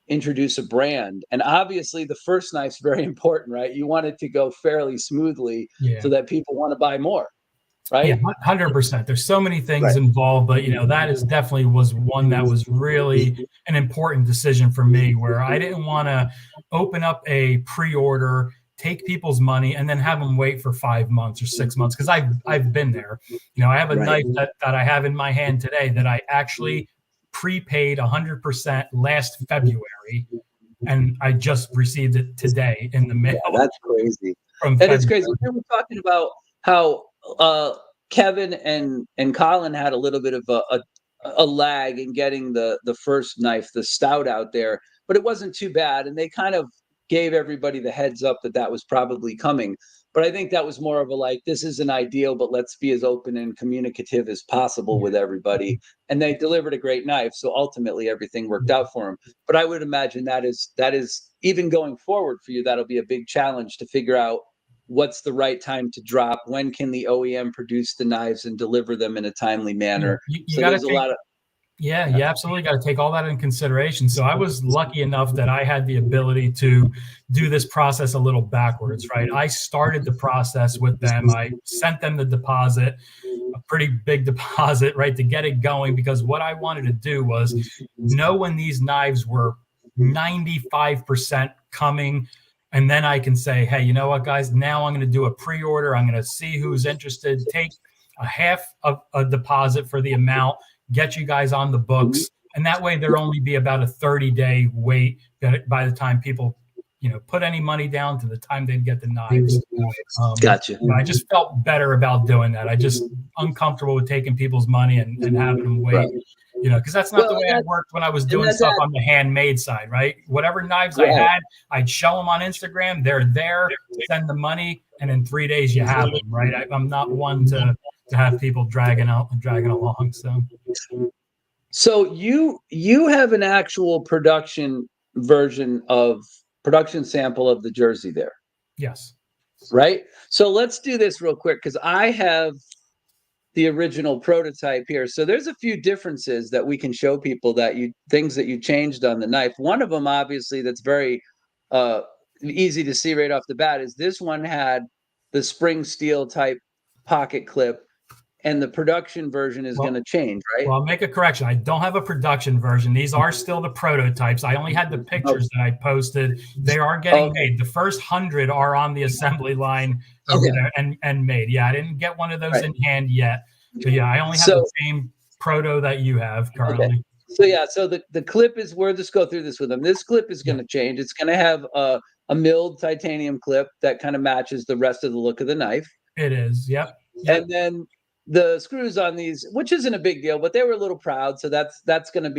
[SPEAKER 1] introduce a brand. And obviously, the first knife's very important, right? You want it to go fairly smoothly so
[SPEAKER 2] Yeah.
[SPEAKER 1] that people want to buy more,
[SPEAKER 2] Yeah,
[SPEAKER 1] right?
[SPEAKER 2] 100%. There's so many things
[SPEAKER 1] Right.
[SPEAKER 2] involved, but that is definitely was one that was really an important decision for me where I didn't want to open up a pre-order, take people's money, and then have them wait for 5 months or 6 months. Because I've been there. I have a
[SPEAKER 1] Right.
[SPEAKER 2] knife that I have in my hand today that I actually prepaid 100% last February, and I just received it today in the mail
[SPEAKER 1] Yeah, that's crazy.
[SPEAKER 2] from
[SPEAKER 1] And it's
[SPEAKER 2] February.
[SPEAKER 1] crazy. We were talking about how Kevin and Colin had a little bit of a lag in getting the first knife, the stout, out there, but it wasn't too bad, and they kind of gave everybody the heads up that that was probably coming. But I think that was more of a like, this isn't ideal, but let's be as open and communicative as possible
[SPEAKER 2] Yeah.
[SPEAKER 1] with everybody. And they delivered a great knife, so ultimately everything worked out for them. But I would imagine that is even going forward for you, that'll be a big challenge to figure out what's the right time to drop, when can the OEM produce the knives and deliver them in a timely
[SPEAKER 2] Yeah.
[SPEAKER 1] manner.
[SPEAKER 2] You
[SPEAKER 1] So
[SPEAKER 2] got to
[SPEAKER 1] there's a
[SPEAKER 2] take
[SPEAKER 1] lot of
[SPEAKER 2] Yeah,
[SPEAKER 1] yeah.
[SPEAKER 2] you absolutely got to take all that in consideration. So I was lucky enough that I had the ability to do this process a little backwards, right? I started the process with them. I sent them the deposit, a pretty big deposit, right, to get it going because what I wanted to do was know when these knives were 95% coming. And then I can say, hey, you know what, guys, now I'm going to do a pre-order. I'm going to see who's interested, take a half of a deposit for the amount, get you guys on the books. And that way there'll only be about a 30-day wait by the time people, put any money down to the time they'd get the knives.
[SPEAKER 1] Gotcha.
[SPEAKER 2] I just felt better about doing that. I just uncomfortable with taking people's money and having them
[SPEAKER 1] Right.
[SPEAKER 2] wait, because that's not
[SPEAKER 1] Well,
[SPEAKER 2] the way I worked when I was
[SPEAKER 1] and
[SPEAKER 2] doing
[SPEAKER 1] that's
[SPEAKER 2] stuff on the handmade side, right? Whatever knives I
[SPEAKER 1] right.
[SPEAKER 2] had, I'd show them on Instagram. They're there, send the money, and in 3 days you have them, right? I'm not one to have people dragging along. So
[SPEAKER 1] So you have an actual production version of production sample of the jersey there,
[SPEAKER 2] Yes.
[SPEAKER 1] right? So let's do this real quick because I have the original prototype here. So there's a few differences that we can show people that things that you changed on the knife. One of them, obviously, that's very easy to see right off the bat is this one had the spring steel type pocket clip, and the production version is going to change, right?
[SPEAKER 2] Well, I'll make a correction. I don't have a production version. These are still the prototypes. I only had the pictures that I posted. They are getting made. The first 100 are on the assembly line over there and made. Yeah, I didn't get one of those in hand yet. But yeah, I only have the same proto that you have currently.
[SPEAKER 1] Okay. So yeah, so the clip is, we'll just go through this with them. This clip is going to change. It's going to have a milled titanium clip that kind of matches the rest of the look of the knife.
[SPEAKER 2] It is. Yep.
[SPEAKER 1] And then the screws on these, which isn't a big deal, but they were a little proud, so that's going to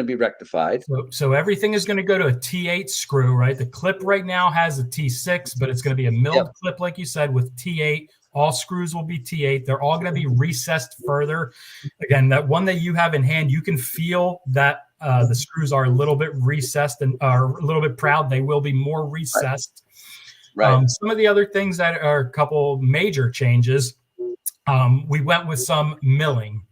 [SPEAKER 1] be rectified.
[SPEAKER 2] So everything is going to go to a T8 screw, right? The clip right now has a T6, but it's going to be a milled clip, like you said, with T8. All screws will be T8. They're all going to be recessed further. Again, that one that you have in hand, you can feel that the screws are a little bit recessed and are a little bit proud. They will be more recessed.
[SPEAKER 1] Right.
[SPEAKER 2] Some of the other things that are a couple major changes. We went with some milling,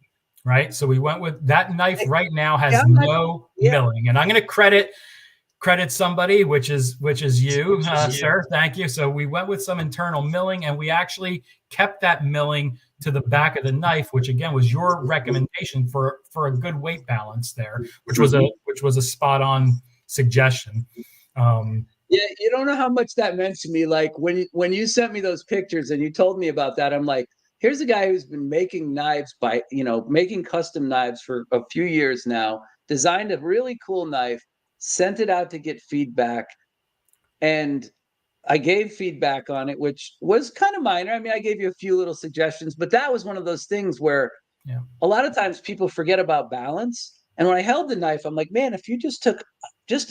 [SPEAKER 2] right? So we went with that knife right now has no milling, and I'm going to credit somebody, which is you, sir. Thank you. So we went with some internal milling, and we actually kept that milling to the back of the knife, which again was your recommendation for a good weight balance there, which was a spot on suggestion.
[SPEAKER 1] Yeah, you don't know how much that meant to me. Like when you sent me those pictures and you told me about that, I'm like, here's a guy who's been making knives making custom knives for a few years now, designed a really cool knife, sent it out to get feedback, and I gave feedback on it, which was kind of minor. I mean, I gave you a few little suggestions, but that was one of those things where a lot of times people forget about balance. And when I held the knife, I'm like, man, if you just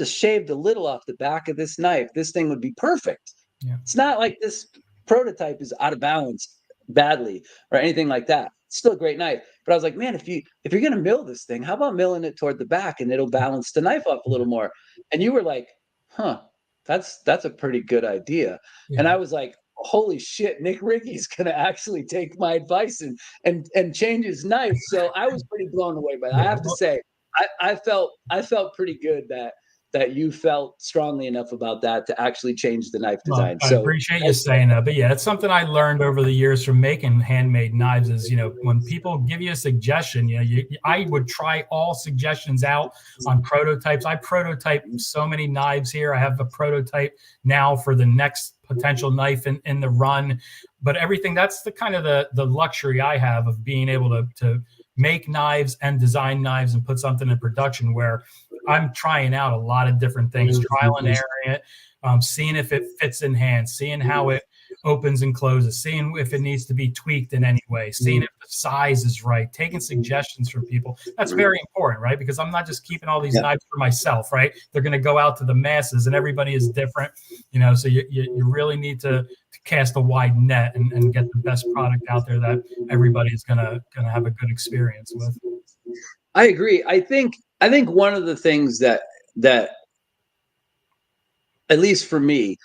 [SPEAKER 1] shaved a little off the back of this knife, this thing would be perfect.
[SPEAKER 2] Yeah.
[SPEAKER 1] It's not like this prototype is out of balance badly or anything like that. It's still a great knife. But I was like, man, if you're gonna mill this thing, how about milling it toward the back and it'll balance the knife up a little more? And you were like, huh, that's a pretty good idea.
[SPEAKER 2] Yeah.
[SPEAKER 1] And I was like, holy shit, Nick Riggi's gonna actually take my advice and change his knife. So I was pretty blown away by that. I have to say, I felt pretty good that you felt strongly enough about that to actually change the knife design.
[SPEAKER 2] I appreciate you saying that. But yeah, it's something I learned over the years from making handmade knives is, when people give you a suggestion, I would try all suggestions out on prototypes. I prototype so many knives here. I have a prototype now for the next potential knife in the run. But everything, that's the kind of the luxury I have of being able to make knives and design knives and put something in production where I'm trying out a lot of different things, trial and erroring it, seeing if it fits in hand, seeing how it opens and closes, seeing if it needs to be tweaked in any way, seeing if the size is right, taking suggestions from people. That's very important, right? Because I'm not just keeping all these knives for myself, right? They're going to go out to the masses, and everybody is different, so you really need to cast a wide net and get the best product out there that everybody is gonna have a good experience with.
[SPEAKER 1] I agree. I think one of the things that at least for me,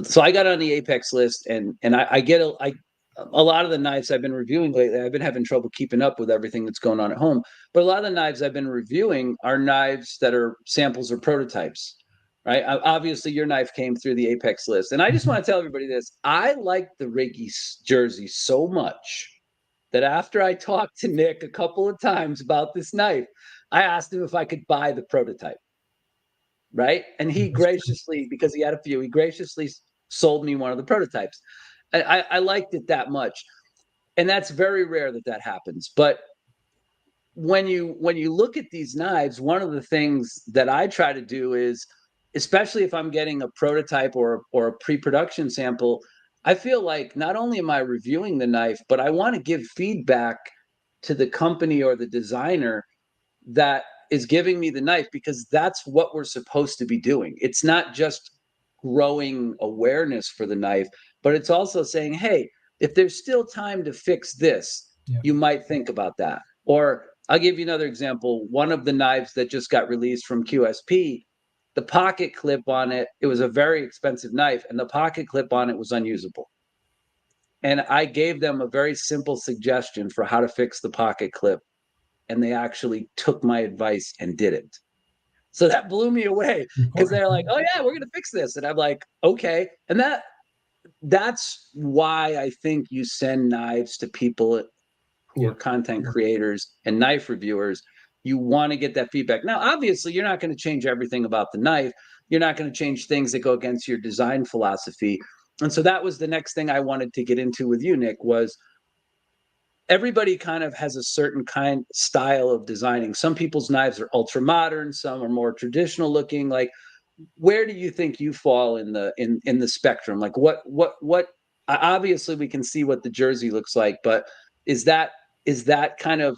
[SPEAKER 1] so I got on the Apex list, and I get a lot of the knives I've been reviewing lately. I've been having trouble keeping up with everything that's going on at home, but a lot of the knives I've been reviewing are knives that are samples or prototypes. Right. Obviously, your knife came through the Apex list. And I just want to tell everybody this. I like the Riggi jersey so much that after I talked to Nick a couple of times about this knife, I asked him if I could buy the prototype. Right. And he graciously, because he had a few, he graciously sold me one of the prototypes. I liked it that much. And that's very rare that happens. But when you look at these knives, one of the things that I try to do is, especially if I'm getting a prototype or a pre-production sample, I feel like not only am I reviewing the knife, but I want to give feedback to the company or the designer that is giving me the knife, because that's what we're supposed to be doing. It's not just growing awareness for the knife, but it's also saying, hey, if there's still time to fix this, you might think about that. Or I'll give you another example. One of the knives that just got released from QSP, the pocket clip on it, it was a very expensive knife, and the pocket clip on it was unusable. And I gave them a very simple suggestion for how to fix the pocket clip, and they actually took my advice and did it. So that blew me away because they're like, "Oh yeah, we're gonna fix this," and I'm like, "Okay." And that's why I think you send knives to people who are content creators and knife reviewers. You want to get that feedback. Now, obviously, you're not going to change everything about the knife. You're not going to change things that go against your design philosophy. And so that was the next thing I wanted to get into with you, Nick, was everybody kind of has a certain kind style of designing. Some people's knives are ultra modern, some are more traditional looking. Like, where do you think you fall in the spectrum? Like, what obviously we can see what the jersey looks like, but is that kind of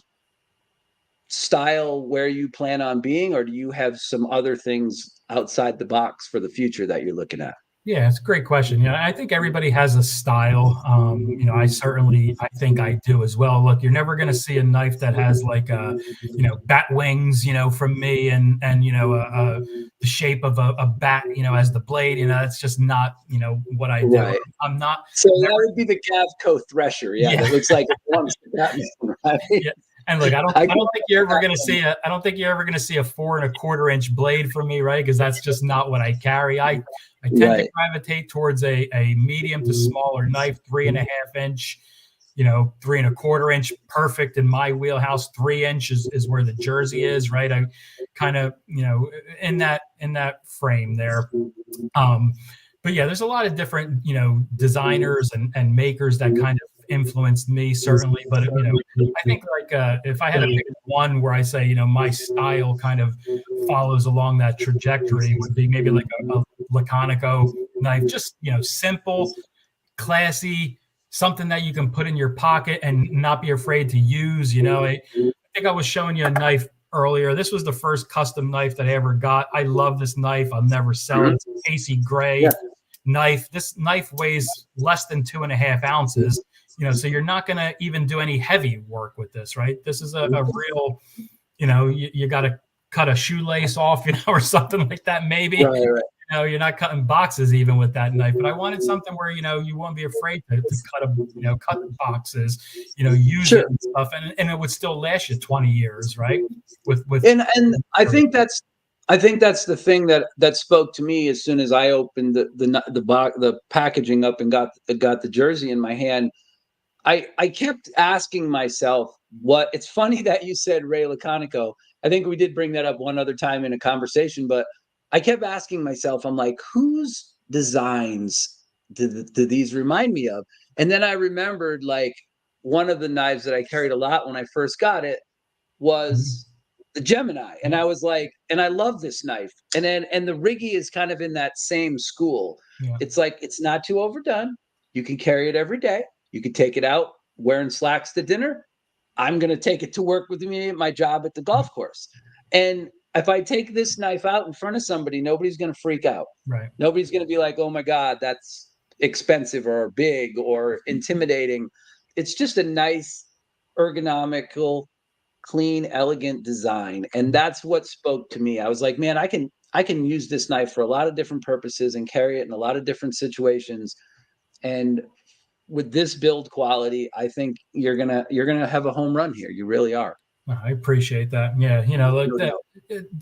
[SPEAKER 1] style where you plan on being, or do you have some other things outside the box for the future that you're looking at?
[SPEAKER 2] Yeah, it's a great question. You know, I think everybody has a style. You know, I think I do as well. Look, you're never going to see a knife that has like bat wings, from me, and the shape of a bat, as the blade. You know, that's just not, what I do.
[SPEAKER 1] Right.
[SPEAKER 2] I'm not.
[SPEAKER 1] So
[SPEAKER 2] Never,
[SPEAKER 1] that would be the Gavco Thresher. Yeah,
[SPEAKER 2] yeah.
[SPEAKER 1] that looks like it belongs to Batman, right?
[SPEAKER 2] Yeah. And look, I don't think you're ever going to see I don't think you're ever going to see a 4¼ inch blade from me, right? Because that's just not what I carry. I tend to gravitate towards a medium to smaller knife, 3.5 inch, 3¼ inch, perfect in my wheelhouse. 3 inch is where the jersey is, right? I kind of, in that frame there. But yeah, there's a lot of different, designers and makers that kind of influenced me, certainly. But I think like if I had to pick one where I say, my style kind of follows along that trajectory, would be maybe like a Laconico knife, just simple, classy, something that you can put in your pocket and not be afraid to use. I think I was showing you a knife earlier. This was the first custom knife that I ever got. I love this knife. I'll never sell it. It's a Casey Gray knife. This knife weighs less than 2.5 ounces. So you're not going to even do any heavy work with this, right? This is a real, you got to cut a shoelace off, or something like that, maybe.
[SPEAKER 1] Right.
[SPEAKER 2] You're not cutting boxes even with that knife. But I wanted something where, you won't be afraid to cut boxes, use it and stuff, and it would still last you 20 years, right?
[SPEAKER 1] And I think that's the thing that spoke to me as soon as I opened the packaging up and got the jersey in my hand. I kept asking myself, what it's funny that you said Ray Laconico. I think we did bring that up one other time in a conversation, but I kept asking myself, I'm like, whose designs do these remind me of? And then I remembered, like, one of the knives that I carried a lot when I first got it was the Gemini. And I was like, and I love this knife. And the Riggi is kind of in that same school.
[SPEAKER 2] Yeah.
[SPEAKER 1] It's like, it's not too overdone. You can carry it every day. You could take it out wearing slacks to dinner. I'm going to take it to work with me at my job at the golf course. And if I take this knife out in front of somebody, nobody's going to freak out.
[SPEAKER 2] Right.
[SPEAKER 1] Nobody's going to be like, oh my God, that's expensive or big or intimidating. It's just a nice, ergonomical, clean, elegant design. And that's what spoke to me. I was like, man, I can use this knife for a lot of different purposes and carry it in a lot of different situations. And with this build quality, I think you're gonna have a home run here. You really are.
[SPEAKER 2] I appreciate that. Yeah,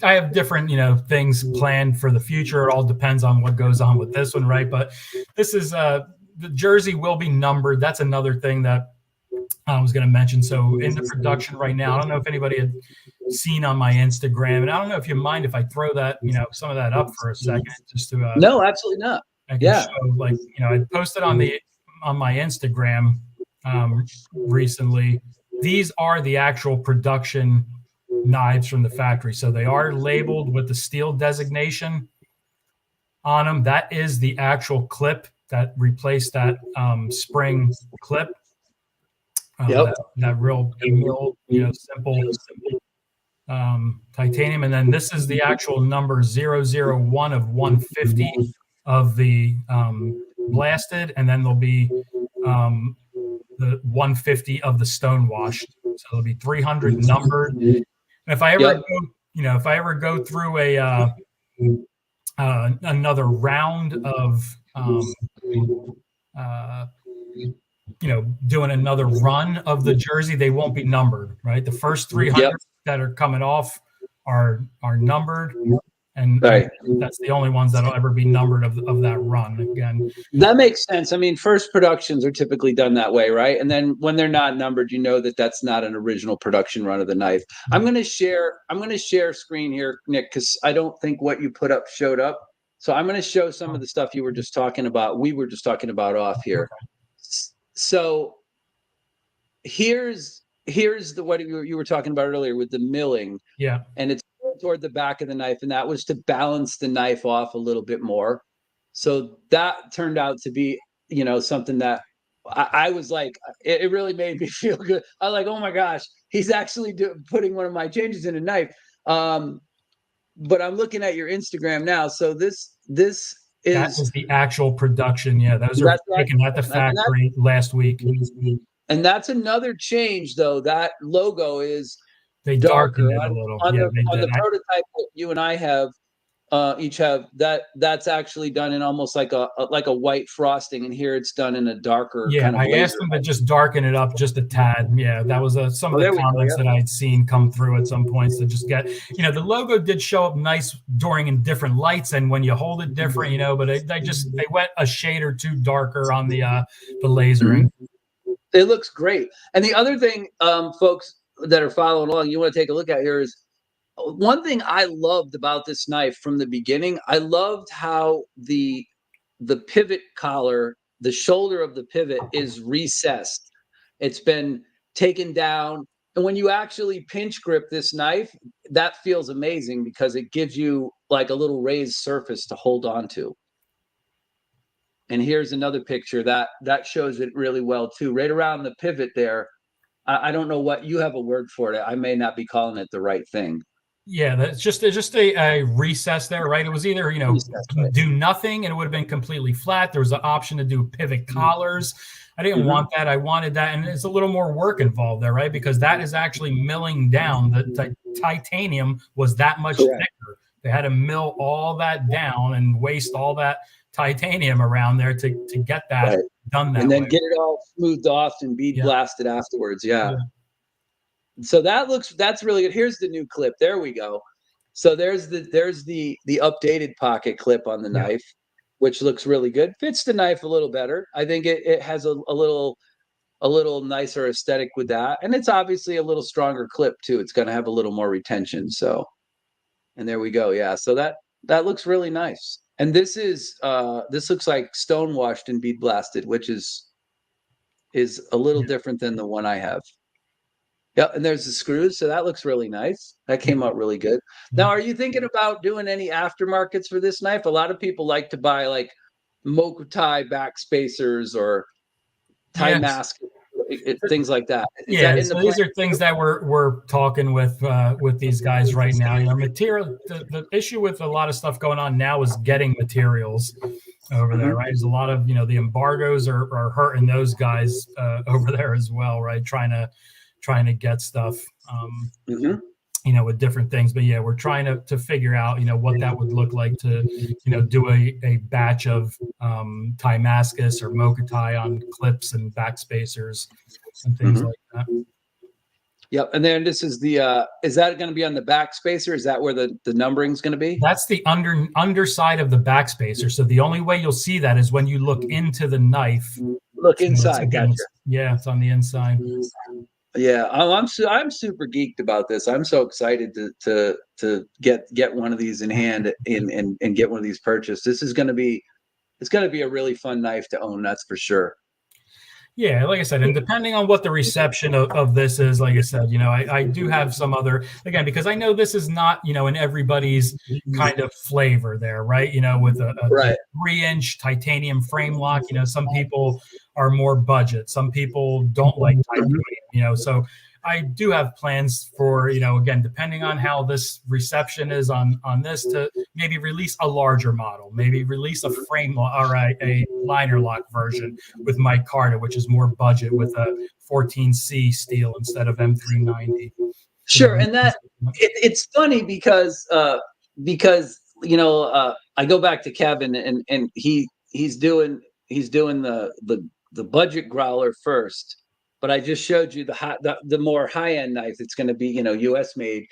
[SPEAKER 2] I have different, things planned for the future. It all depends on what goes on with this one, right? But this is the jersey will be numbered. That's another thing that I was going to mention. So in the production right now, I don't know if anybody had seen on my Instagram, and I don't know if you mind if I throw that, some of that up for a second, just to
[SPEAKER 1] no, absolutely not.
[SPEAKER 2] I can show, like, I posted on my Instagram recently. These are the actual production knives from the factory. So they are labeled with the steel designation on them. That is the actual clip that replaced that spring clip. That real simple titanium. And then this is the actual number 001 of 150 of the blasted. And then there'll be the 150 of the stonewashed. So there'll be 300 numbered. And if I ever go through another round of doing another run of the jersey. They won't be numbered, right? The first 300 that are coming off are numbered, and that's the only ones that'll ever be numbered of that run. Again,
[SPEAKER 1] that makes sense. I mean, first productions are typically done that way, right? And then when they're not numbered, that that's not an original production run of the knife. I'm going to share screen here, Nick, because I don't think what you put up showed up. So I'm going to show some of the stuff you were just talking about. We were just talking about off here. Okay. So here's what you were talking about earlier with the milling.
[SPEAKER 2] Yeah.
[SPEAKER 1] And it's toward the back of the knife, and that was to balance the knife off a little bit more. So that turned out to be, something that I was like, it really made me feel good. I was like, oh my gosh, he's actually putting one of my changes in a knife. But I'm looking at your Instagram now. So this is
[SPEAKER 2] the actual production. Yeah, those are taken at the factory last week.
[SPEAKER 1] And that's another change, though. That logo is
[SPEAKER 2] they darker it a little.
[SPEAKER 1] On the prototype that you and I have each have. That's actually done in almost like a white frosting, and here it's done in a darker kind of
[SPEAKER 2] I asked them to just darken it up just a tad. Yeah, that was some of the comments that I'd seen come through at some points to just get, the logo did show up nice in different lights, and when you hold it different, but they went a shade or two darker on the lasering.
[SPEAKER 1] It looks great. And the other thing, folks that are following along, you want to take a look at here is one thing I loved about this knife from the beginning. I loved how the pivot collar, the shoulder of the pivot is recessed. It's been taken down. And when you actually pinch grip this knife, that feels amazing because it gives you like a little raised surface to hold on to. And here's another picture that shows it really well too. Right around the pivot there. I don't know what you have a word for it. I may not be calling it the right thing.
[SPEAKER 2] Yeah, that's just a recess there, right? It was either do nothing and it would have been completely flat. There was an option to do pivot collars. I didn't want that. I wanted that, and it's a little more work involved there, right? Because that is actually milling down. The titanium was that much thicker. They had to mill all that down and waste all that titanium around there to get that done that
[SPEAKER 1] and then
[SPEAKER 2] way.
[SPEAKER 1] Get it all smoothed off and bead blasted afterwards. Yeah. So that's really good. Here's the new clip. There we go. So there's the updated pocket clip on the knife, which looks really good. Fits the knife a little better. I think it has a little nicer aesthetic with that, and it's obviously a little stronger clip too. It's going to have a little more retention. So, and there we go. Yeah. So that looks really nice. And this looks like stone washed and bead blasted, which is a little different than the one I have. Yeah, and there's the screws, so that looks really nice. That came out really good. Now, are you thinking about doing any aftermarkets for this knife? A lot of people like to buy like Mokutai back spacers or tie mask, things like that.
[SPEAKER 2] So these are things that we're talking with these guys right now. Material. The issue with a lot of stuff going on now is getting materials over there, right? There's a lot of the embargoes are hurting those guys over there as well, right? Trying to get stuff, with different things. But we're trying to figure out, what that would look like to, do a batch of Timascus or Mokutai on clips and back spacers and things like that.
[SPEAKER 1] Yep. And then this is is that going to be on the back spacer? Is that where the numbering is going to be?
[SPEAKER 2] That's the underside of the back spacer. So the only way you'll see that is when you look into the knife.
[SPEAKER 1] Look inside. Gotcha.
[SPEAKER 2] It's on the inside.
[SPEAKER 1] Yeah, I'm super geeked about this. I'm so excited to get one of these in hand and get one of these purchased. It's going to be a really fun knife to own. That's for sure.
[SPEAKER 2] Yeah, like I said, and depending on what the reception of this is, like I said, I do have some other, again, because I know this is not, in everybody's kind of flavor there, right? With a 3-inch titanium frame lock, some people are more budget. Some people don't like titanium, so I do have plans for, again, depending on how this reception is on this, to maybe release a larger model, maybe release a frame or a liner lock version with micarta, which is more budget with a 14C steel instead of M390.
[SPEAKER 1] Sure. And that it's funny because I go back to Kevin, and he's doing the budget growler first, but I just showed you the more high end knife. It's going to be U.S. made.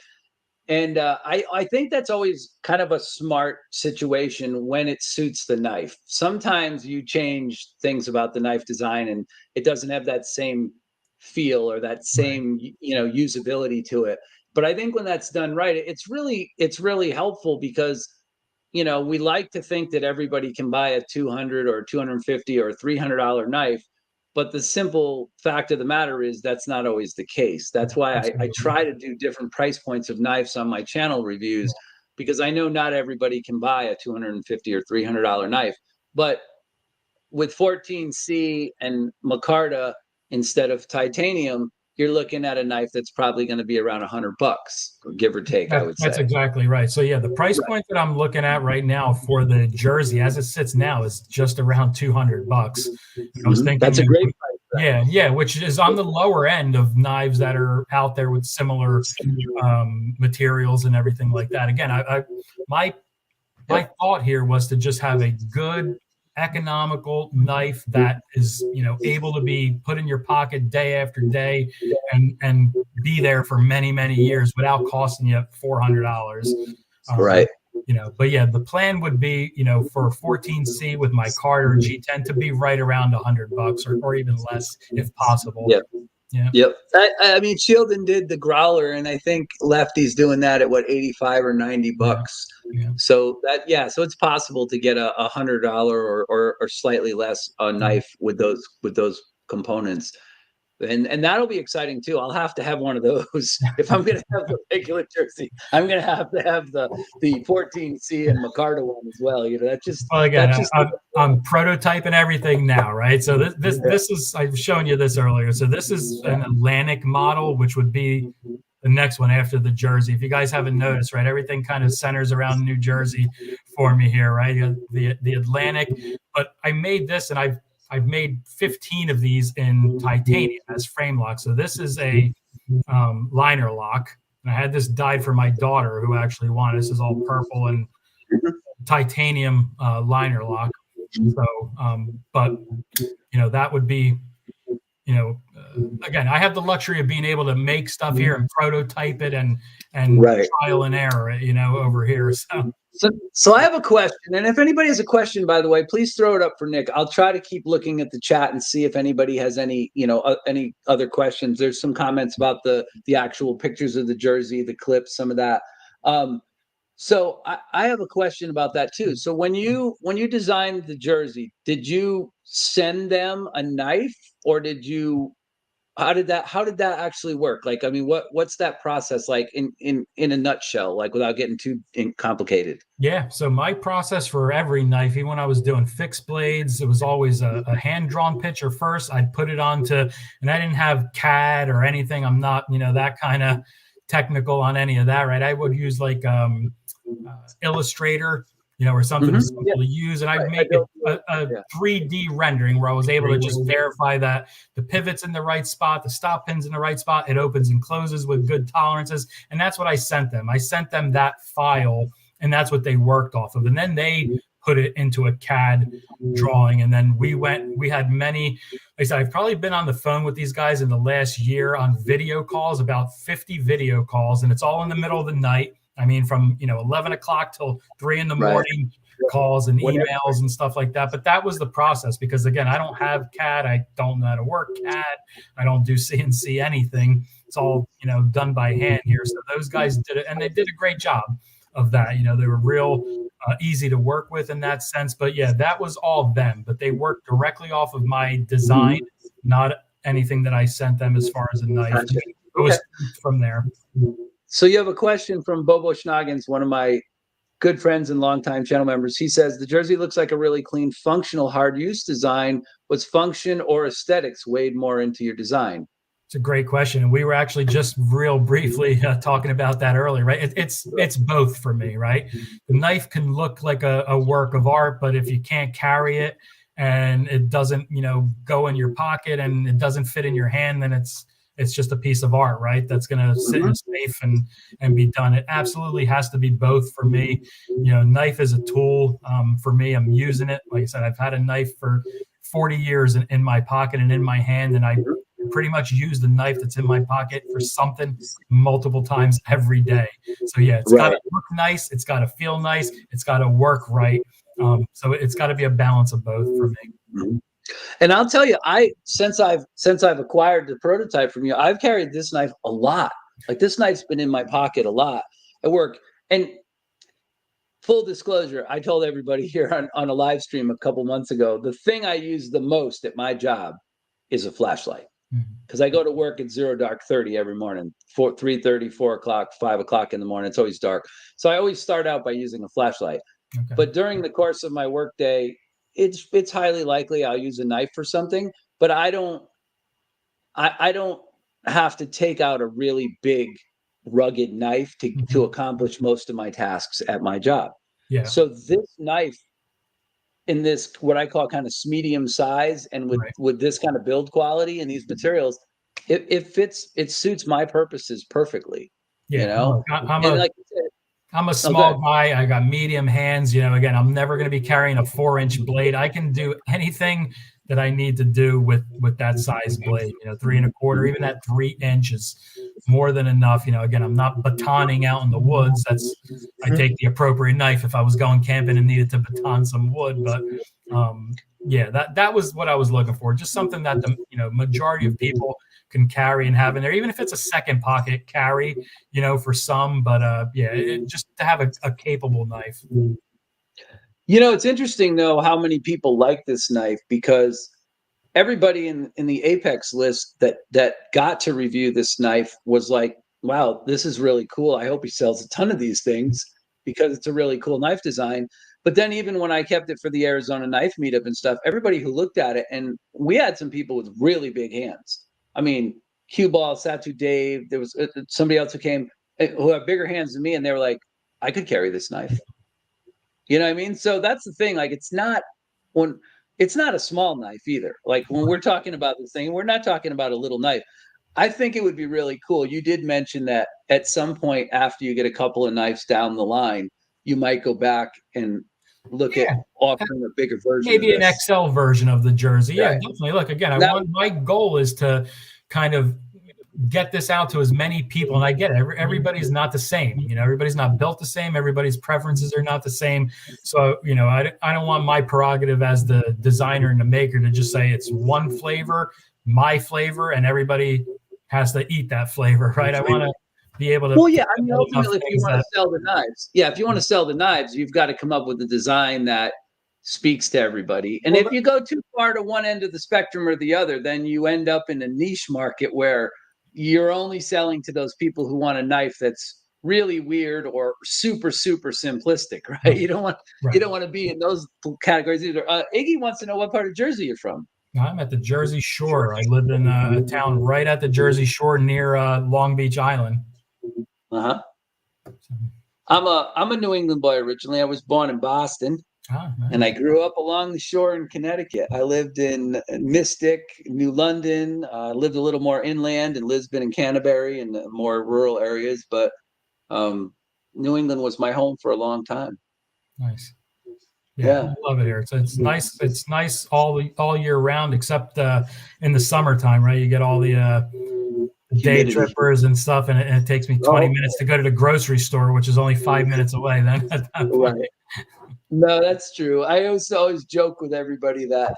[SPEAKER 1] And I think that's always kind of a smart situation when it suits the knife. Sometimes you change things about the knife design and it doesn't have that same feel or that same usability to it. But I think when that's done right, it's really helpful because we like to think that everybody can buy a 200 or 250 or $300 knife, but the simple fact of the matter is that's not always the case. That's why I try to do different price points of knives on my channel reviews, because I know not everybody can buy a 250 or $300 knife. But with 14C and micarta instead of titanium, you're looking at a knife that's probably going to be around $100, give or take. I would say
[SPEAKER 2] that's exactly right. So yeah, the price point that I'm looking at right now for the jersey, as it sits now, is just around $200. I was thinking
[SPEAKER 1] that's a great price.
[SPEAKER 2] Yeah, which is on the lower end of knives that are out there with similar materials and everything like that. Again, my thought here was to just have a good economical knife that is able to be put in your pocket day after day and be there for many years without costing you $400.
[SPEAKER 1] Right.
[SPEAKER 2] But yeah, the plan would be for 14C with my card or G10 to be right around $100 or even less if possible.
[SPEAKER 1] Yep. I mean, Shieldon did the growler, and I think Lefty's doing that at what, 85 or $90. So so it's possible to get a $100 or slightly less knife with those components. And that'll be exciting too. I'll have to have one of those if I'm going to have the regular jersey. I'm going to have the 14C and micarta one as well.
[SPEAKER 2] I'm prototyping everything now, right? So this is, I've shown you this earlier. So this is an Atlantic model, which would be the next one after the jersey. If you guys haven't noticed, right, everything kind of centers around New Jersey for me here, right? The Atlantic, but I made this, and I've made 15 of these in titanium as frame lock. So this is a liner lock. And I had this dyed for my daughter who actually wanted. This is all purple and titanium liner lock. So, but that would be, again, I have the luxury of being able to make stuff here and prototype it and trial and error, over here.
[SPEAKER 1] So I have a question, and if anybody has a question, by the way, please throw it up for Nick. I'll try to keep looking at the chat and see if anybody has any other questions. There's some comments about the actual pictures of the jersey, the clips, some of that. So I have a question about that too. So when you designed the jersey, did you send them a knife, or how did that actually work? Like, I mean, what's that process like in a nutshell, like without getting too complicated?
[SPEAKER 2] Yeah. So my process for every knife, even when I was doing fixed blades, it was always a hand-drawn picture first. I'd put it onto, and I didn't have CAD or anything. I'm not, that kind of technical on any of that, right? I would use like Illustrator, or something simple to use. And I'd make a 3D rendering where I was able to just verify that the pivot's in the right spot, the stop pin's in the right spot, it opens and closes with good tolerances. And that's what I sent them. I sent them that file, and that's what they worked off of. And then they put it into a CAD drawing. And then we had many, like I said, I've probably been on the phone with these guys in the last year on video calls, about 50 video calls, and it's all in the middle of the night. I mean, from 11 o'clock till 3 a.m. calls and emails and stuff like that. But that was the process, because again, I don't have CAD. I don't know how to work CAD. I don't do CNC anything. It's all done by hand here. So those guys did it, and they did a great job of that. They were real easy to work with in that sense. But yeah, that was all them. But they worked directly off of my design, not anything that I sent them as far as a knife. It was from there.
[SPEAKER 1] So you have a question from Bobo Schnoggins, one of my good friends and longtime channel members. He says, the jersey looks like a really clean, functional, hard use design. Was function or aesthetics weighed more into your design?
[SPEAKER 2] It's a great question. And we were actually just real briefly talking about that earlier, right? It's both for me, right? The knife can look like a work of art, but if you can't carry it and it doesn't, go in your pocket and it doesn't fit in your hand, then it's it's just a piece of art, right? That's going to sit in a safe and be done. It absolutely has to be both for me. Knife is a tool for me. I'm using it. Like I said, I've had a knife for 40 years in my pocket and in my hand, and I pretty much use the knife that's in my pocket for something multiple times every day. So yeah, it's got to look nice, it's got to feel nice, it's got to work right. So it's got to be a balance of both for me.
[SPEAKER 1] And I'll tell you, since I've acquired the prototype from you, I've carried this knife a lot. Like, this knife's been in my pocket a lot at work. And full disclosure, I told everybody here on a live stream a couple months ago, the thing I use the most at my job is a flashlight. Because I go to work at 0 dark 30 every morning, 3:30, 4 o'clock, 5 o'clock in the morning. It's always dark. So I always start out by using a flashlight. Okay. But during the course of my workday, it's highly likely I'll use a knife for something, but I don't have to take out a really big, rugged knife to accomplish most of my tasks at my job. Yeah. So this knife, in this what I call kind of medium size, and with this kind of build quality and these materials, it fits. It suits my purposes perfectly.
[SPEAKER 2] Yeah, I'm a small guy. I got medium hands. Again, I'm never going to be carrying a 4-inch blade. I can do anything that I need to do with that size blade. 3 1/4, even that 3 inches, more than enough. Again, I'm not batoning out in the woods. I take the appropriate knife if I was going camping and needed to baton some wood. But that was what I was looking for. Just something that the majority of people can carry and have in there, even if it's a second pocket carry, for some. But just to have a capable knife.
[SPEAKER 1] It's interesting though how many people like this knife, because everybody in the Apex list that got to review this knife was like, wow, this is really cool. I hope he sells a ton of these things, because it's a really cool knife design. But then even when I kept it for the Arizona knife meetup and stuff, everybody who looked at it, and we had some people with really big hands. I mean, Cue Ball, Satu Dave, there was somebody else who came who have bigger hands than me, and they were like, I could carry this knife. You know what I mean? So that's the thing. Like, it's not a small knife either. Like, when we're talking about this thing, we're not talking about a little knife. I think it would be really cool. You did mention that at some point after you get a couple of knives down the line, you might go back and look at offering a bigger version.
[SPEAKER 2] Maybe an XL version of the jersey. Right. Yeah, definitely. Look, again, my goal is to kind of get this out to as many people. And I get it. Everybody's not the same. Everybody's not built the same. Everybody's preferences are not the same. So, I don't want my prerogative as the designer and the maker to just say it's one flavor, my flavor, and everybody has to eat that flavor, right? I want to be able to.
[SPEAKER 1] Well, yeah. I mean, ultimately, if you want to sell the knives, if you want to sell the knives, you've got to come up with a design that speaks to everybody. And if you go too far to one end of the spectrum or the other, then you end up in a niche market where you're only selling to those people who want a knife that's really weird or super, super simplistic, right? You don't want to be in those categories either. Iggy wants to know what part of Jersey you're from.
[SPEAKER 2] I'm at the Jersey Shore. I lived in a town right at the Jersey Shore near Long Beach Island.
[SPEAKER 1] I'm a New England boy originally. I was born in Boston. Nice. And I grew up along the shore in Connecticut. I lived in Mystic, New London. Lived a little more inland in Lisbon and Canterbury and more rural areas. But New England was my home for a long time.
[SPEAKER 2] Nice. Yeah. I love it here. It's nice. It's nice all year round, except in the summertime, right? You get all the day trippers and stuff, and it takes me 20 minutes to go to the grocery store, which is only 5 minutes away. Then at that point.
[SPEAKER 1] Right. No, that's true. I always joke with everybody that,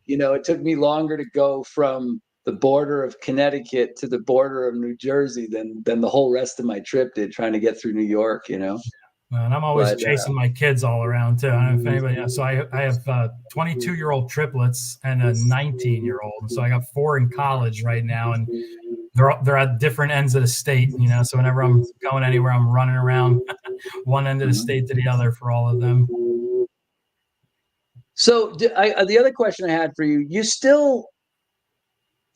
[SPEAKER 1] it took me longer to go from the border of Connecticut to the border of New Jersey than the whole rest of my trip did, trying to get through New York, And
[SPEAKER 2] I'm always chasing my kids all around too. I don't know if anybody. So I have 22-year-old triplets and a 19-year-old. So I got 4 in college right now, and they're at different ends of the state. So whenever I'm going anywhere, I'm running around one end of the state to the other for all of them.
[SPEAKER 1] So the other question I had for you: you still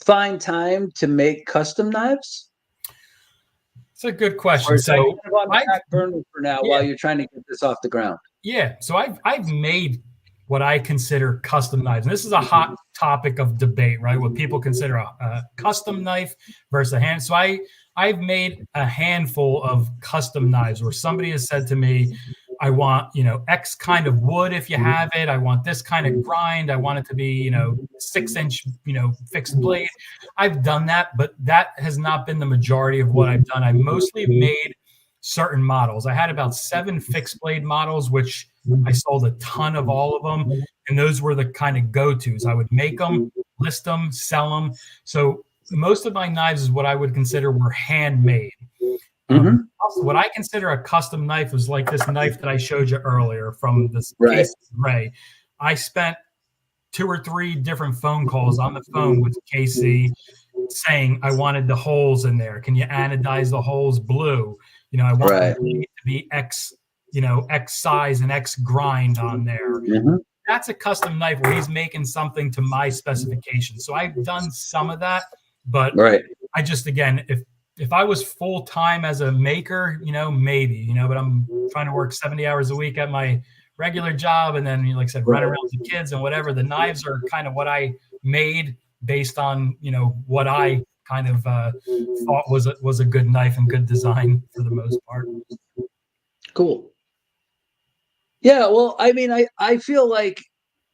[SPEAKER 1] find time to make custom knives?
[SPEAKER 2] It's a good question. So
[SPEAKER 1] on the back burner for now while you're trying to get this off the ground.
[SPEAKER 2] Yeah. So I've made what I consider custom knives. And this is a hot topic of debate, right? What people consider a custom knife versus a hand. So I've made a handful of custom knives where somebody has said to me, I want, X kind of wood if you have it. I want this kind of grind. I want it to be, 6-inch, fixed blade. I've done that, but that has not been the majority of what I've done. I mostly have made certain models. I had about 7 fixed blade models, which I sold a ton of all of them. And those were the kind of go-tos. I would make them, list them, sell them. So most of my knives is what I would consider were handmade. Also, what I consider a custom knife is like this knife that I showed you earlier from this Casey Ray. I spent 2 or 3 different phone calls on the phone with Casey saying I wanted the holes in there. Can you anodize the holes blue? I want the blade to be X, X size and X grind on there. That's a custom knife where he's making something to my specifications. So I've done some of that, but I just, again, if I was full time as a maker, maybe, but I'm trying to work 70 hours a week at my regular job. And then, like I said, run around with the kids and whatever. The knives are kind of what I made based on, what I kind of thought was a good knife and good design for the most part.
[SPEAKER 1] Cool. Yeah. Well, I mean, I feel like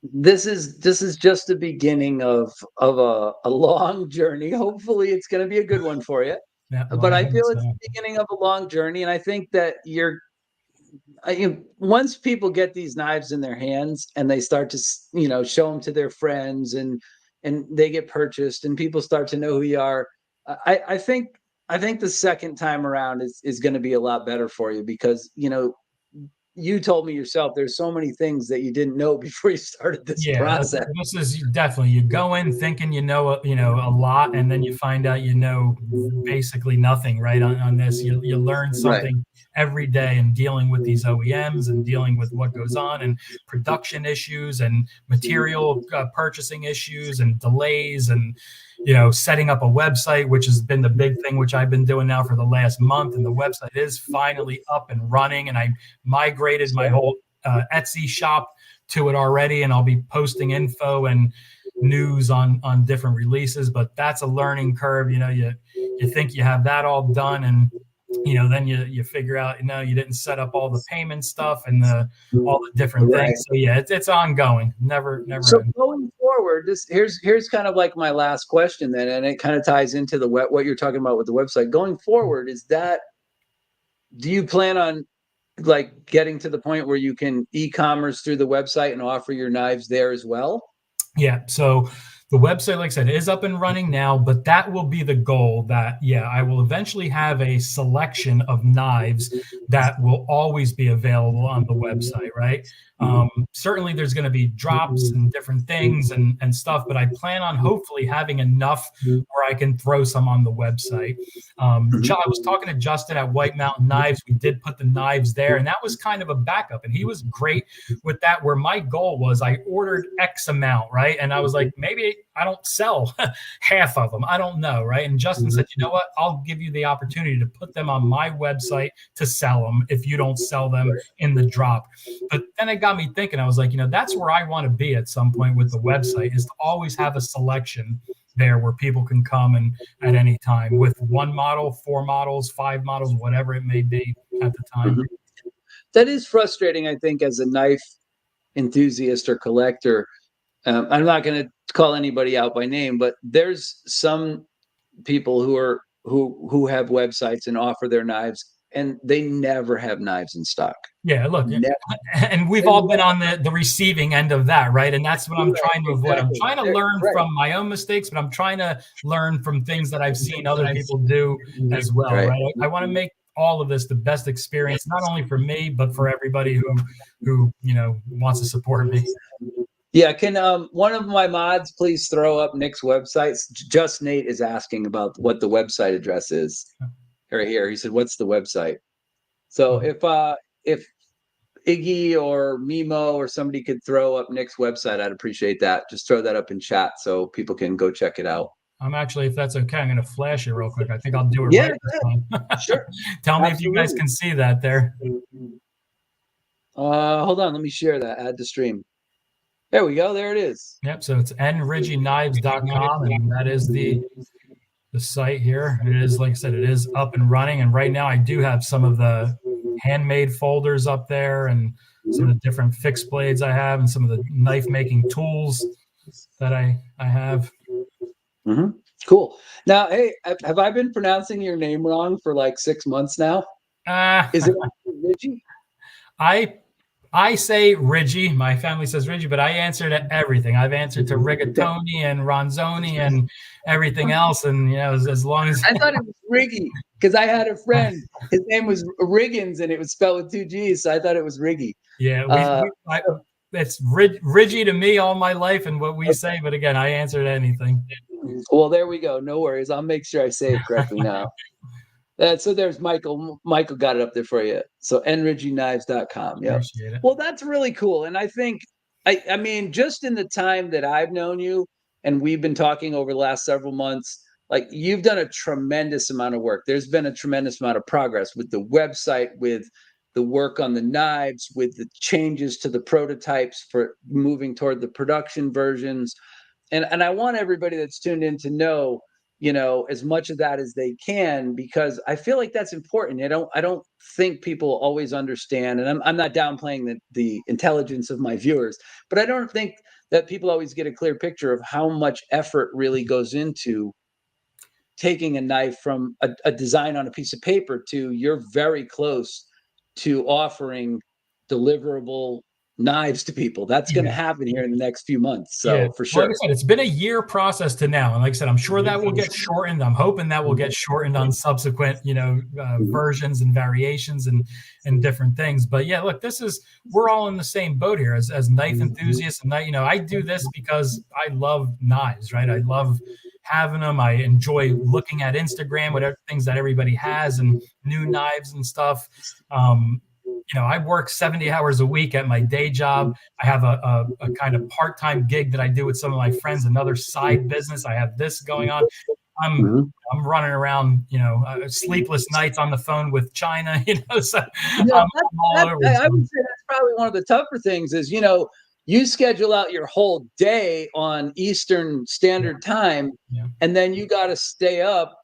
[SPEAKER 1] this is just the beginning of a long journey. Hopefully it's going to be a good one for you.
[SPEAKER 2] Yeah,
[SPEAKER 1] But I feel it's the beginning of a long journey. And I think that once people get these knives in their hands and they start to, show them to their friends and they get purchased and people start to know who you are. I think the second time around is going to be a lot better for you because, you told me yourself there's so many things that you didn't know before you started this process.
[SPEAKER 2] This is definitely, you go in thinking a lot, and then you find out basically nothing, right? On this, you learn something every day, and dealing with these OEMs and dealing with what goes on and production issues and material purchasing issues and delays and setting up a website, which has been the big thing, which I've been doing now for the last month. And the website is finally up and running. And I migrated my whole Etsy shop to it already. And I'll be posting info and news on different releases. But that's a learning curve. You think you have that all done, and then you figure out, you didn't set up all the payment stuff and all the different things. So yeah, it's ongoing. Never.
[SPEAKER 1] So
[SPEAKER 2] end.
[SPEAKER 1] going forward, here's kind of like my last question then, and it kind of ties into what you're talking about with the website. Going forward, do you plan on like getting to the point where you can e-commerce through the website and offer your knives there as well?
[SPEAKER 2] Yeah. So the website, like I said, is up and running now, but that will be the goal. That, I will eventually have a selection of knives that will always be available on the website, right? Certainly there's going to be drops and different things and stuff, but I plan on hopefully having enough where I can throw some on the website. I was talking to Justin at White Mountain Knives. We did put the knives there, and that was kind of a backup, and he was great with that, where my goal was I ordered X amount, right? And I was like, maybe I don't sell half of them. I don't know, right? And Justin said, you know what? I'll give you the opportunity to put them on my website to sell them if you don't sell them in the drop. But then it got me thinking. I was like, that's where I want to be at some point with the website, is to always have a selection there where people can come and at any time with 1 model, 4 models, 5 models, whatever it may be at the time.
[SPEAKER 1] That is frustrating, I think, as a knife enthusiast or collector. I'm not going to call anybody out by name, but there's some people who have websites and offer their knives, and they never have knives in stock.
[SPEAKER 2] Yeah, look, and we've all been on the receiving end of that, right? And that's what I'm trying to avoid. I'm trying to learn from my own mistakes, but I'm trying to learn from things that I've seen other people do as well, right? I want to make all of this the best experience, not only for me, but for everybody who wants to support me.
[SPEAKER 1] Yeah, can one of my mods please throw up Nick's website? Just Nate is asking about what the website address is. Right here, he said, "What's the website?" So if Iggy or Mimo or somebody could throw up Nick's website, I'd appreciate that. Just throw that up in chat so people can go check it out.
[SPEAKER 2] I'm actually, if that's okay, I'm going to flash it real quick. I think I'll do it right this time.
[SPEAKER 1] Sure.
[SPEAKER 2] Tell me if you guys can see that there.
[SPEAKER 1] Hold on, let me share that. Add to stream. There we go. There it is.
[SPEAKER 2] Yep. So it's nriggiknives.com, and that is the site here. It is, like I said, it is up and running. And right now I do have some of the handmade folders up there and some of the different fixed blades I have and some of the knife making tools that I have.
[SPEAKER 1] Mm-hmm. Cool. Now, hey, have I been pronouncing your name wrong for like 6 months now? Is it Riggi?
[SPEAKER 2] I say Riggi. My family says Riggi, but I answer to everything. I've answered to rigatoni and ronzoni and everything else. And you know, as long as
[SPEAKER 1] I thought it was Riggi because I had a friend. His name was Riggins, and it was spelled with 2 G's. So I thought it was Riggi.
[SPEAKER 2] Yeah, it's Riggi to me all my life, and what we say. But again, I answer to anything.
[SPEAKER 1] Well, there we go. No worries. I'll make sure I say it correctly now. So there's Michael. Michael got it up there for you. So nriggiknives.com. Yeah. Well, that's really cool. And I think, I mean, just in the time that I've known you and we've been talking over the last several months, like you've done a tremendous amount of work. There's been a tremendous amount of progress with the website, with the work on the knives, with the changes to the prototypes for moving toward the production versions. And I want everybody that's tuned in to know, you know, as much of that as they can, because I feel like that's important. I don't think people always understand, and I'm not downplaying the intelligence of my viewers, but I don't think that people always get a clear picture of how much effort really goes into taking a knife from a design on a piece of paper to you're very close to offering deliverable knives to people. That's going to happen here in the next few months. So for sure.
[SPEAKER 2] Like I said, it's been a year process to now. And like I said, I'm sure that will get shortened. I'm hoping that will get shortened on subsequent, you know, versions and variations and different things. But yeah, look, we're all in the same boat here as knife enthusiasts. And you know, I do this because I love knives, right? I love having them. I enjoy looking at Instagram, whatever things that everybody has and new knives and stuff. You know, I work 70 hours a week at my day job. I have a kind of part-time gig that I do with some of my friends, another side business. I have this going on. I'm running around, you know, sleepless nights on the phone with China, you know, so I'm all over.
[SPEAKER 1] I would say that's probably one of the tougher things is, you know, you schedule out your whole day on Eastern Standard Time, and then you got to stay up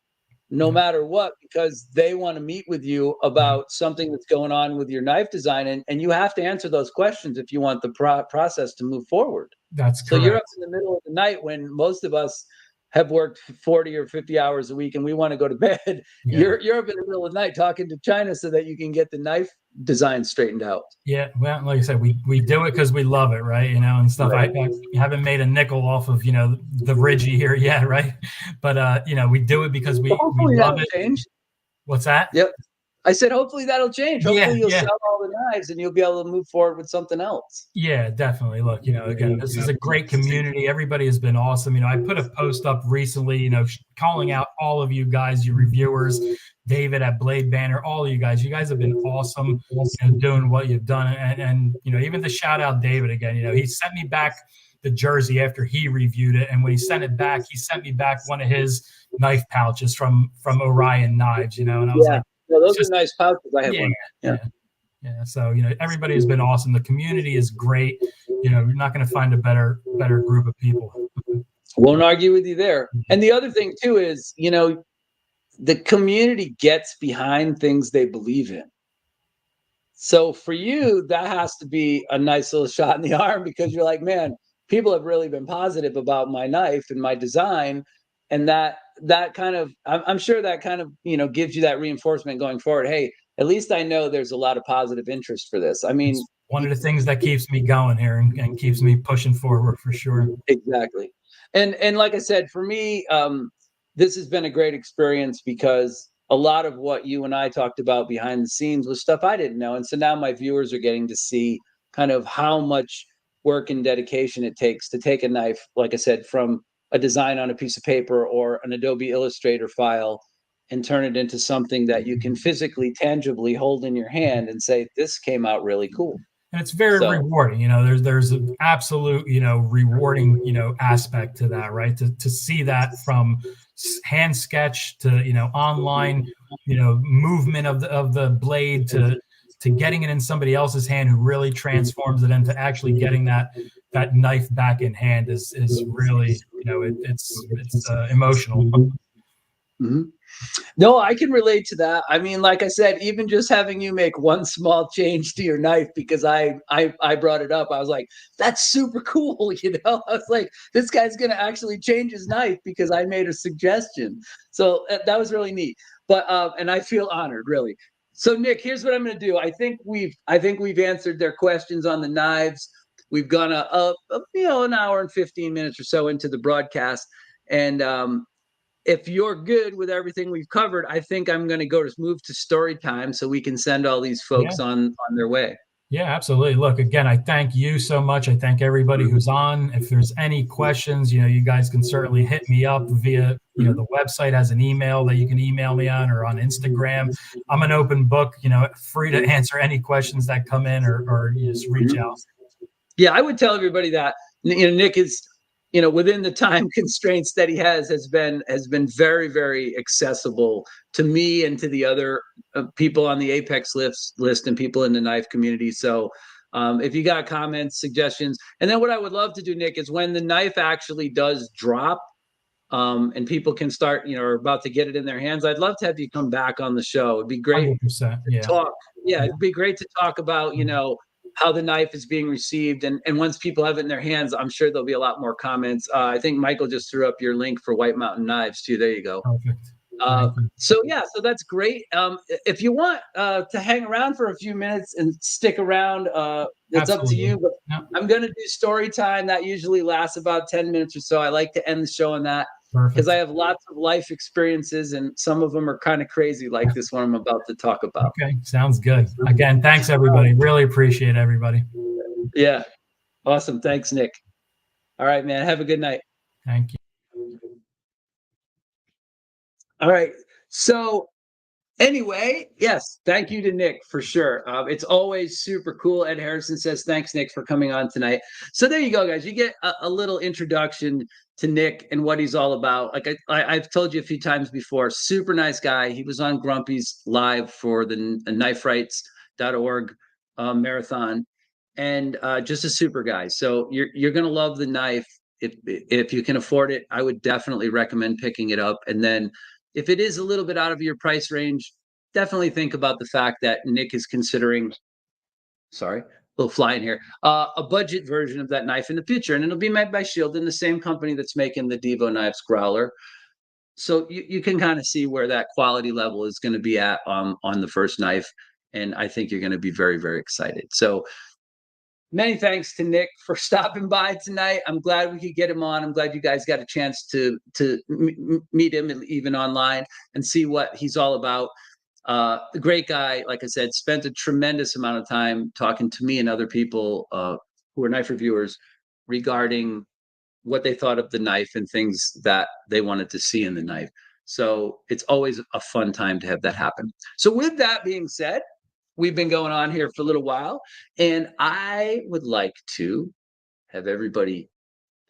[SPEAKER 1] no matter what, because they want to meet with you about something that's going on with your knife design. And you have to answer those questions if you want the process to move forward.
[SPEAKER 2] That's correct.
[SPEAKER 1] So you're up in the middle of the night when most of us have worked 40 or 50 hours a week and we want to go to bed. You're up in the middle of the night talking to China so that you can get the knife design straightened out.
[SPEAKER 2] Yeah, well, like I said, we do it because we love it, right? You know, and stuff. Right. I haven't made a nickel off of, you know, the Riggi here yet, right? But you know, we do it because we love it.
[SPEAKER 1] Change.
[SPEAKER 2] What's that?
[SPEAKER 1] Yep. I said, hopefully that'll change. Hopefully you'll sell all the knives and you'll be able to move forward with something else.
[SPEAKER 2] Yeah, definitely. Look, you know, again, this is a great community. Everybody has been awesome. You know, I put a post up recently, you know, calling out all of you guys, your reviewers, David at Blade Banner, all of you guys. You guys have been awesome, you know, doing what you've done. And you know, even to shout out David again, you know, he sent me back the jersey after he reviewed it. And when he sent it back, he sent me back one of his knife pouches from Orion Knives, you know, and I was like,
[SPEAKER 1] well, those are nice pouches. I have one.
[SPEAKER 2] Yeah. So, you know, everybody has been awesome. The community is great. You know, you're not going to find a better group of people.
[SPEAKER 1] Won't argue with you there. And the other thing too is, you know, the community gets behind things they believe in. So for you, that has to be a nice little shot in the arm because you're like, man, people have really been positive about my knife and my design. And that kind of, I'm sure that kind of, you know, gives you that reinforcement going forward. Hey, at least I know there's a lot of positive interest for this. I mean,
[SPEAKER 2] it's one of the things that keeps me going here and keeps me pushing forward for sure.
[SPEAKER 1] Exactly. And like I said, for me, this has been a great experience because a lot of what you and I talked about behind the scenes was stuff I didn't know. And so now my viewers are getting to see kind of how much work and dedication it takes to take a knife, like I said, from a design on a piece of paper or an Adobe Illustrator file and turn it into something that you can physically, tangibly hold in your hand and say, this came out really cool.
[SPEAKER 2] And it's very rewarding, you know, there's an absolute, you know, rewarding, you know, aspect to that, right? To see that from hand sketch to, you know, online, you know, movement of the blade to getting it in somebody else's hand who really transforms it into actually getting that that knife back in hand is really, you know, it's emotional.
[SPEAKER 1] Mm-hmm. No, I can relate to that. I mean, like I said, even just having you make one small change to your knife because I brought it up, I was like, that's super cool, you know. I was like, this guy's gonna actually change his knife because I made a suggestion. So that was really neat. But and I feel honored, really. So Nick, here's what I'm gonna do. I think we've answered their questions on the knives. We've gone an hour and 15 minutes or so into the broadcast, and if you're good with everything we've covered, I think I'm going to move to story time so we can send all these folks on their way.
[SPEAKER 2] Yeah, absolutely. Look, again, I thank you so much. I thank everybody who's on. If there's any questions, you know, you guys can certainly hit me up via, you know, the website has an email that you can email me on, or on Instagram. I'm an open book, you know, free to answer any questions that come in, or you just reach out.
[SPEAKER 1] Yeah, I would tell everybody that, you know, Nick is, you know, within the time constraints that he has been very, very accessible to me and to the other people on the Apex list and people in the knife community. So if you got comments, suggestions, and then what I would love to do, Nick, is when the knife actually does drop, and people can start, you know, are about to get it in their hands, I'd love to have you come back on the show. It'd be great
[SPEAKER 2] 100%.
[SPEAKER 1] to talk. Yeah, it'd be great to talk about, you know, how the knife is being received. And once people have it in their hands, I'm sure there'll be a lot more comments. I think Michael just threw up your link for White Mountain Knives too. There you go.
[SPEAKER 2] Perfect.
[SPEAKER 1] So yeah, so that's great. If you want to hang around for a few minutes and stick around, it's up to you. But I'm going to do story time. That usually lasts about 10 minutes or so. I like to end the show on that because I have lots of life experiences, and some of them are kind of crazy, like this one I'm about to talk about.
[SPEAKER 2] Okay, sounds good. Again, thanks everybody. Really appreciate everybody.
[SPEAKER 1] Yeah, awesome. Thanks, Nick. All right, man. Have a good night.
[SPEAKER 2] Thank you.
[SPEAKER 1] All right. So anyway, yes, thank you to Nick for sure. It's always super cool. Ed Harrison says, thanks, Nick, for coming on tonight. So there you go, guys. You get a little introduction to Nick and what he's all about. Like I've told you a few times before, super nice guy. He was on Grumpy's live for the kniferights.org marathon, and just a super guy. So you're going to love the knife. If you can afford it, I would definitely recommend picking it up. And then if it is a little bit out of your price range, definitely think about the fact that Nick is considering, sorry, a little fly in here, a budget version of that knife in the future. And it'll be made by Shield, in the same company that's making the Devo Knives Growler. So you can kind of see where that quality level is going to be at on the first knife. And I think you're going to be very, very excited. So many thanks to Nick for stopping by tonight. I'm glad we could get him on. I'm glad you guys got a chance to meet him, even online, and see what he's all about. The great guy, like I said, spent a tremendous amount of time talking to me and other people who are knife reviewers regarding what they thought of the knife and things that they wanted to see in the knife. So it's always a fun time to have that happen. So with that being said, we've been going on here for a little while, and I would like to have everybody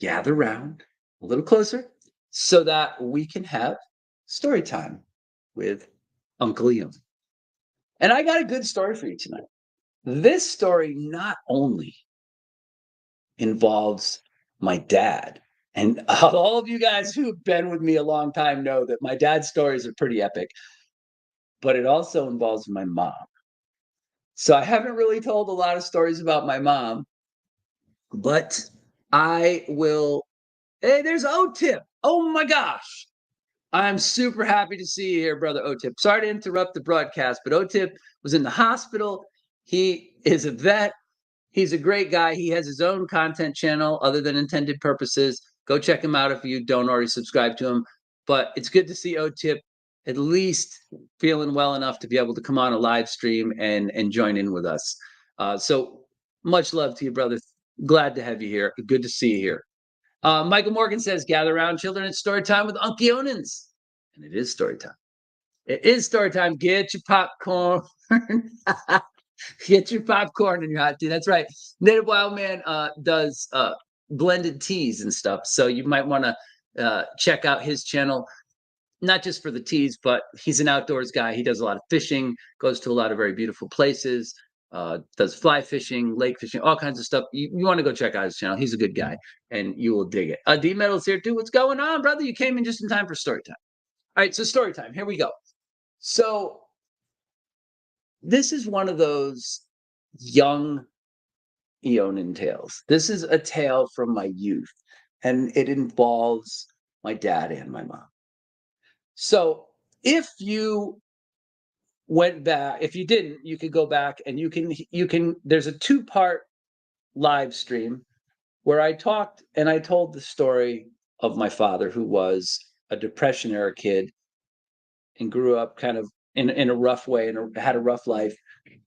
[SPEAKER 1] gather around a little closer so that we can have story time with Uncle Liam. And I got a good story for you tonight. This story not only involves my dad, and all of you guys who've been with me a long time know that my dad's stories are pretty epic, but it also involves my mom. So I haven't really told a lot of stories about my mom, but I will. Hey, there's O-Tip. Oh my gosh. I'm super happy to see you here, brother O-Tip. Sorry to interrupt the broadcast, but O-Tip was in the hospital. He is a vet. He's a great guy. He has his own content channel other than intended purposes. Go check him out if you don't already subscribe to him. But it's good to see O-Tip at least feeling well enough to be able to come on a live stream and join in with us. So much love to you, brother. Glad to have you here. Good to see you here. Michael Morgan says, gather around, children. It's story time with Uncle Eionans. And it is story time. It is story time. Get your popcorn. Get your popcorn and your hot tea. That's right. Native Wild Man does blended teas and stuff. So you might want to check out his channel, not just for the teas, but he's an outdoors guy. He does a lot of fishing, goes to a lot of very beautiful places. does fly fishing, lake fishing, all kinds of stuff. You want to go check out his channel. He's a good guy, and you will dig it. D Metal's here too. What's going on, brother? You came in just in time for story time. All right, so story time. Here we go. So this is one of those young Eionan tales. This is a tale from my youth, and it involves my dad and my mom. So if you went back, if you didn't, you could go back and you can there's a 2-part live stream where I talked and I told the story of my father, who was a Depression era kid and grew up kind of in a rough way and had a rough life.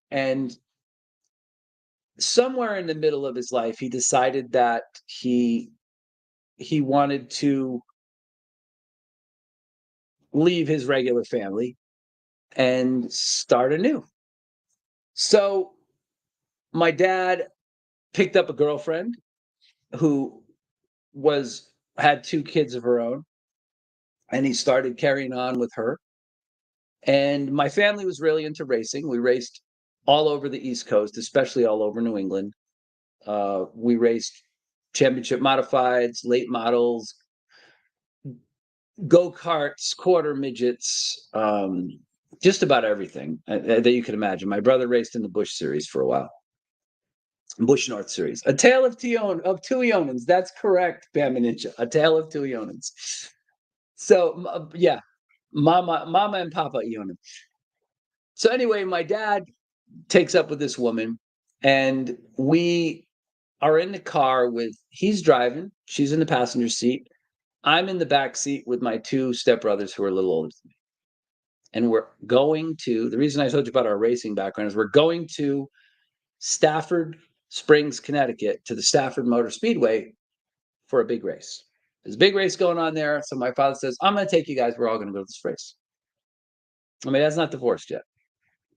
[SPEAKER 1] And somewhere in the middle of his life, he decided that he wanted to leave his regular family and start anew. So my dad picked up a girlfriend who had 2 kids of her own, and he started carrying on with her. And my family was really into racing. We raced all over the East Coast, especially all over New England. We raced championship modifieds, late models, go-karts, quarter midgets, just about everything that you could imagine. My brother raced in the Bush Series for a while. Bush North Series. A tale of 2 Eionans. That's correct, Bama Ninja. A tale of 2 Eionans. So, yeah, Mama and Papa Eionan. So anyway, my dad takes up with this woman, and we are in the car he's driving, she's in the passenger seat. I'm in the back seat with my 2 stepbrothers who are a little older than me. And we're going to, the reason I told you about our racing background is we're going to Stafford Springs, Connecticut, to the Stafford Motor Speedway for a big race. There's a big race going on there. So my father says, I'm going to take you guys. We're all going to go to this race. I mean, that's not divorced yet,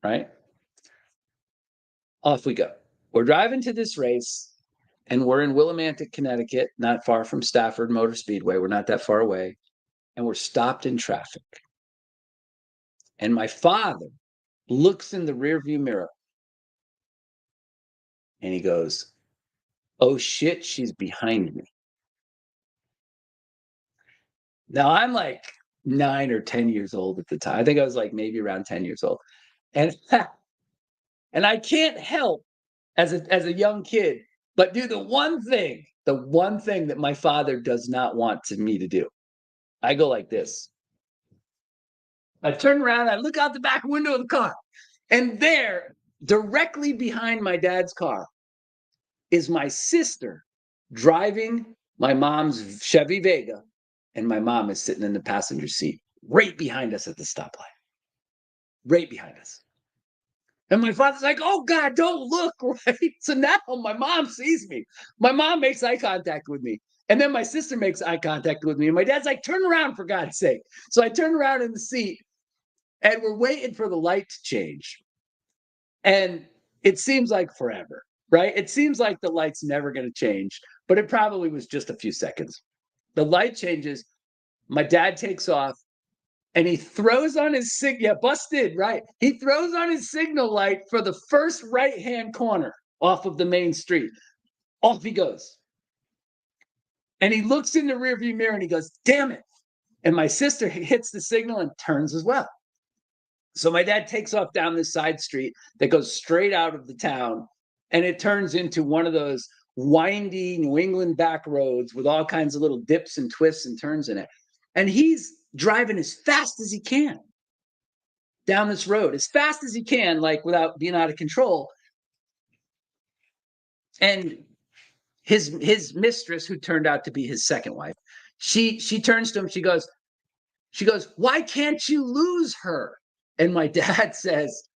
[SPEAKER 1] right? Off we go. We're driving to this race, and we're in Willimantic, Connecticut, not far from Stafford Motor Speedway. We're not that far away. And we're stopped in traffic. And my father looks in the rearview mirror, and he goes, oh shit, she's behind me. Now I'm like 9 or 10 years old at the time. I think I was like maybe around 10 years old. And and I can't help as a young kid, but do the one thing that my father does not want me to do. I go like this. I turn around, I look out the back window of the car, and there, directly behind my dad's car, is my sister driving my mom's Chevy Vega, and my mom is sitting in the passenger seat right behind us at the stoplight. Right behind us. And my father's like, oh God, don't look, right? So now my mom sees me. My mom makes eye contact with me. And then my sister makes eye contact with me. And my dad's like, turn around for God's sake. So I turn around in the seat, and we're waiting for the light to change. And it seems like forever, right? It seems like the light's never going to change, but it probably was just a few seconds. The light changes. My dad takes off, and he throws on his busted, right? He throws on his signal light for the first right-hand corner off of the main street. Off he goes. And he looks in the rearview mirror and he goes, damn it. And my sister hits the signal and turns as well. So my dad takes off down this side street that goes straight out of the town, and it turns into one of those windy New England back roads with all kinds of little dips and twists and turns in it. And he's driving as fast as he can down this road, as fast as he can, like without being out of control. And his mistress, who turned out to be his second wife, she turns to him, she goes, why can't you lose her? And my dad says,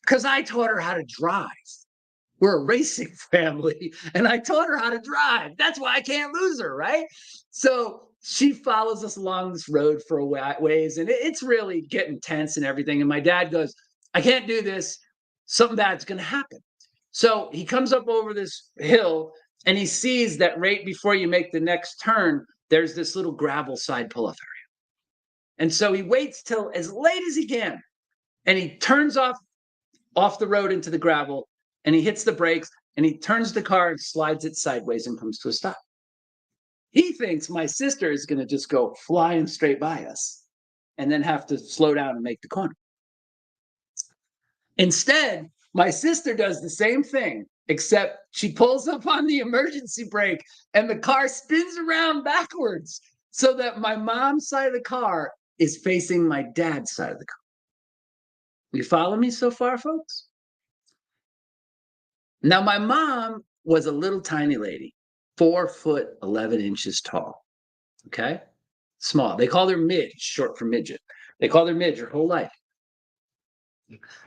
[SPEAKER 1] because I taught her how to drive. We're a racing family, and I taught her how to drive. That's why I can't lose her, right? So she follows us along this road for a ways, and it's really getting tense and everything. And my dad goes, I can't do this. Something bad's going to happen. So he comes up over this hill, and he sees that right before you make the next turn, there's this little gravel side pull-off area. And so he waits till as late as he can, and he turns off off the road into the gravel, and he hits the brakes, and he turns the car and slides it sideways and comes to a stop. He thinks my sister is going to just go flying straight by us and then have to slow down and make the corner. Instead, my sister does the same thing, except she pulls up on the emergency brake and the car spins around backwards so that my mom's side of the car is facing my dad's side of the car. You follow me so far, folks? Now, my mom was a little tiny lady, 4'11" tall. Okay? Small. They called her Midge, short for midget. They called her Midge her whole life.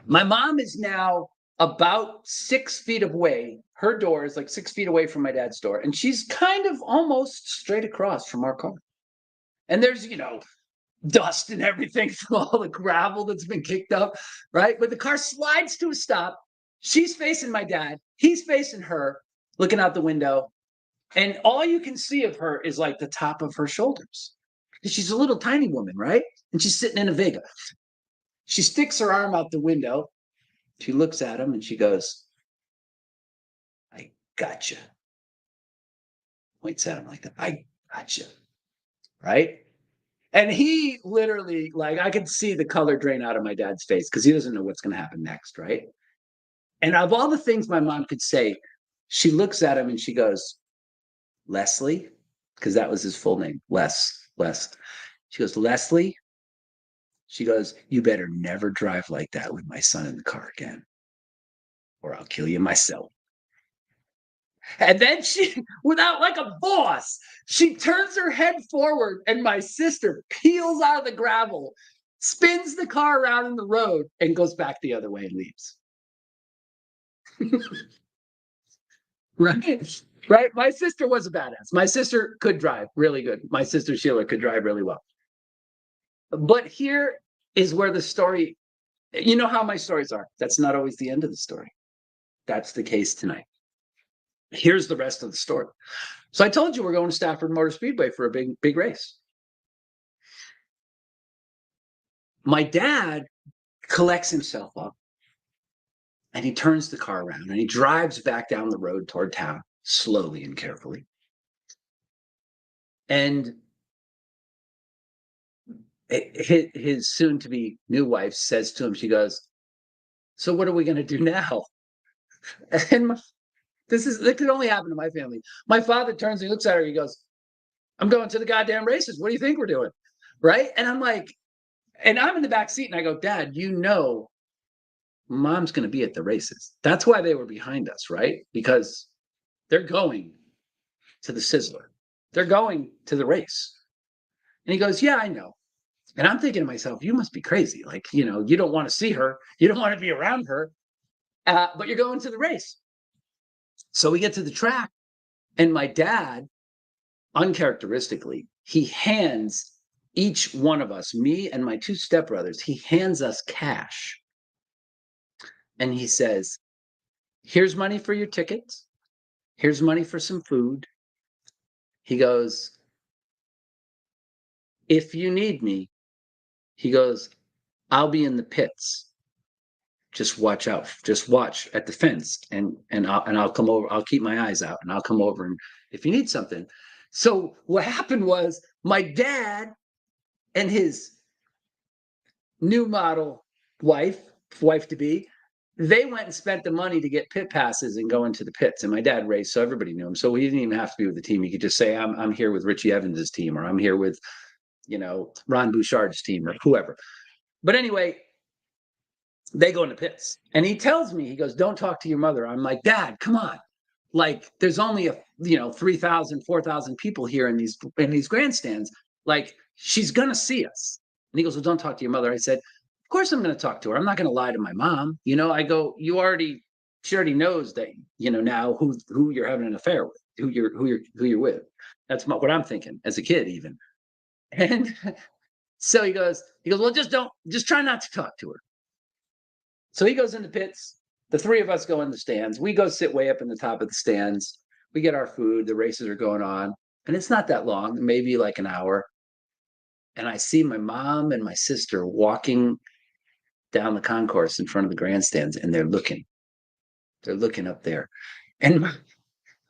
[SPEAKER 1] My mom is now about 6 feet away. Her door is like 6 feet away from my dad's door, and she's kind of almost straight across from our car. And there's, dust and everything from all the gravel that's been kicked up, right? But the car slides to a stop. She's facing my dad. He's facing her, looking out the window. And all you can see of her is like the top of her shoulders. She's a little tiny woman, right? And she's sitting in a Vega. She sticks her arm out the window. She looks at him and she goes, I gotcha. Points at him like that. I gotcha. Right? And he literally, like, I could see the color drain out of my dad's face because he doesn't know what's going to happen next, right? And of all the things my mom could say, she looks at him and she goes, Leslie, because that was his full name, Les. She goes, Leslie. She goes, you better never drive like that with my son in the car again, or I'll kill you myself. And then she, without like a boss, she turns her head forward and my sister peels out of the gravel, spins the car around in the road and goes back the other way and leaves. Right? My sister was a badass. My sister could drive really good. My sister Sheila could drive really well. But here is where the story, you know how my stories are. That's not always the end of the story. That's the case tonight. Here's the rest of the story. So I told you we're going to Stafford Motor Speedway for a big race. My dad collects himself up and he turns the car around and he drives back down the road toward town slowly and carefully. And his soon-to-be new wife says to him, she goes, so what are we going to do now? And this could only happen to my family. My father turns and he looks at her, he goes, I'm going to the goddamn races. What do you think we're doing? Right? And I'm like, and I'm in the back seat and I go, Dad, mom's going to be at the races. That's why they were behind us, right? Because they're going to the Sizzler. They're going to the race. And he goes, yeah, I know. And I'm thinking to myself, you must be crazy. Like, you don't want to see her. You don't want to be around her. But you're going to the race. So we get to the track and my dad, uncharacteristically, he hands each one of us, me and my two stepbrothers, he hands us cash. And he says, here's money for your tickets. Here's money for some food. He goes, if you need me, he goes, I'll be in the pits. Just watch out. Just watch at the fence, and I'll come over. I'll keep my eyes out, and I'll come over. And if you need something, so what happened was my dad and his new model wife to be, they went and spent the money to get pit passes and go into the pits. And my dad raced, so everybody knew him. So he didn't even have to be with the team. He could just say, I'm here with Richie Evans's team, or I'm here with, Ron Bouchard's team, or whoever. But anyway, they go into pits. And he tells me, he goes, don't talk to your mother. I'm like, Dad, come on. Like, there's only 3,000, 4,000 people here in these grandstands. Like, she's gonna see us. And he goes, well, don't talk to your mother. I said, of course I'm gonna talk to her. I'm not gonna lie to my mom. I go, she already knows that, now who you're having an affair with, who you're with. That's what I'm thinking as a kid, even. And so he goes, well, just try not to talk to her. So he goes in the pits. The three of us go in the stands. We go sit way up in the top of the stands. We get our food. The races are going on. And it's not that long, maybe like an hour. And I see my mom and my sister walking down the concourse in front of the grandstands, and they're looking up there. And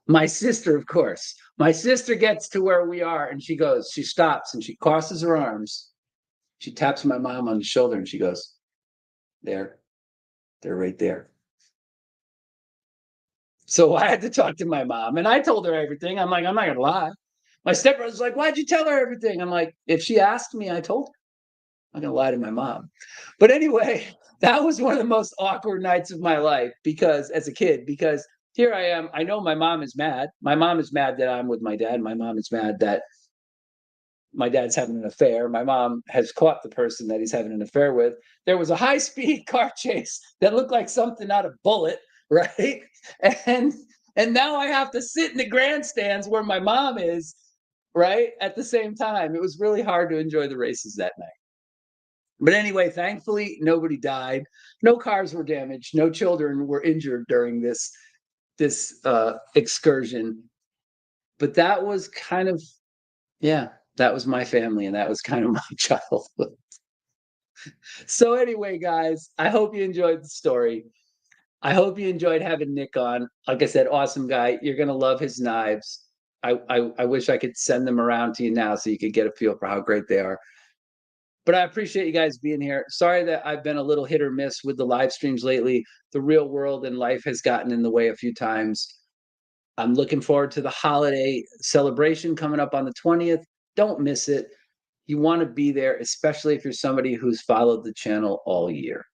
[SPEAKER 1] my sister, of course, my sister gets to where we are, and she stops, and she crosses her arms. She taps my mom on the shoulder, and she goes, they're right there. So I had to talk to my mom, and I told her everything. I'm like, I'm not gonna lie. My stepbrother's like, why'd you tell her everything? I'm like, if she asked me, I told her. I'm not gonna lie to my mom. But anyway, that was one of the most awkward nights of my life because as a kid, because here I am. I know my mom is mad. My mom is mad that I'm with my dad. My mom is mad that my dad's having an affair. My mom has caught the person that he's having an affair with. There was a high-speed car chase that looked like something out of Bullet, right? And now I have to sit in the grandstands where my mom is, right? At the same time. It was really hard to enjoy the races that night. But anyway, thankfully, nobody died. No cars were damaged. No children were injured during this excursion. But that was kind of, yeah, that was my family, and that was kind of my childhood. So anyway, guys, I hope you enjoyed the story. I hope you enjoyed having Nick on. Like I said, awesome guy. You're gonna love his knives. I wish I could send them around to you now so you could get a feel for how great they are. But I appreciate you guys being here. Sorry that I've been a little hit or miss with the live streams lately. The real world and life has gotten in the way a few times. I'm looking forward to the holiday celebration coming up on the 20th. Don't miss it. You want to be there, especially if you're somebody who's followed the channel all year.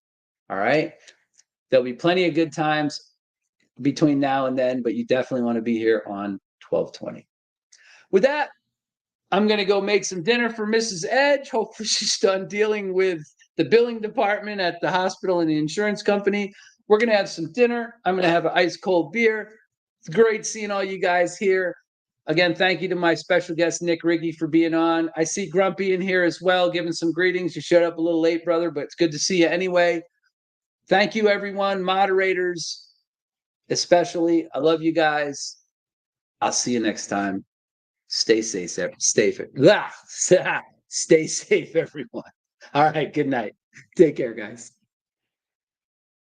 [SPEAKER 1] All right? There'll be plenty of good times between now and then, but you definitely want to be here on 12/20. With that, I'm going to go make some dinner for Mrs. Edge. Hopefully she's done dealing with the billing department at the hospital and the insurance company. We're going to have some dinner. I'm going to have an ice cold beer. It's great seeing all you guys here. Again, thank you to my special guest, Nick Riggi, for being on. I see Grumpy in here as well, giving some greetings. You showed up a little late, brother, but it's good to see you anyway. Thank you, everyone, moderators, especially. I love you guys. I'll see you next time. Stay safe. Stay safe, everyone. All right. Good night. Take care, guys.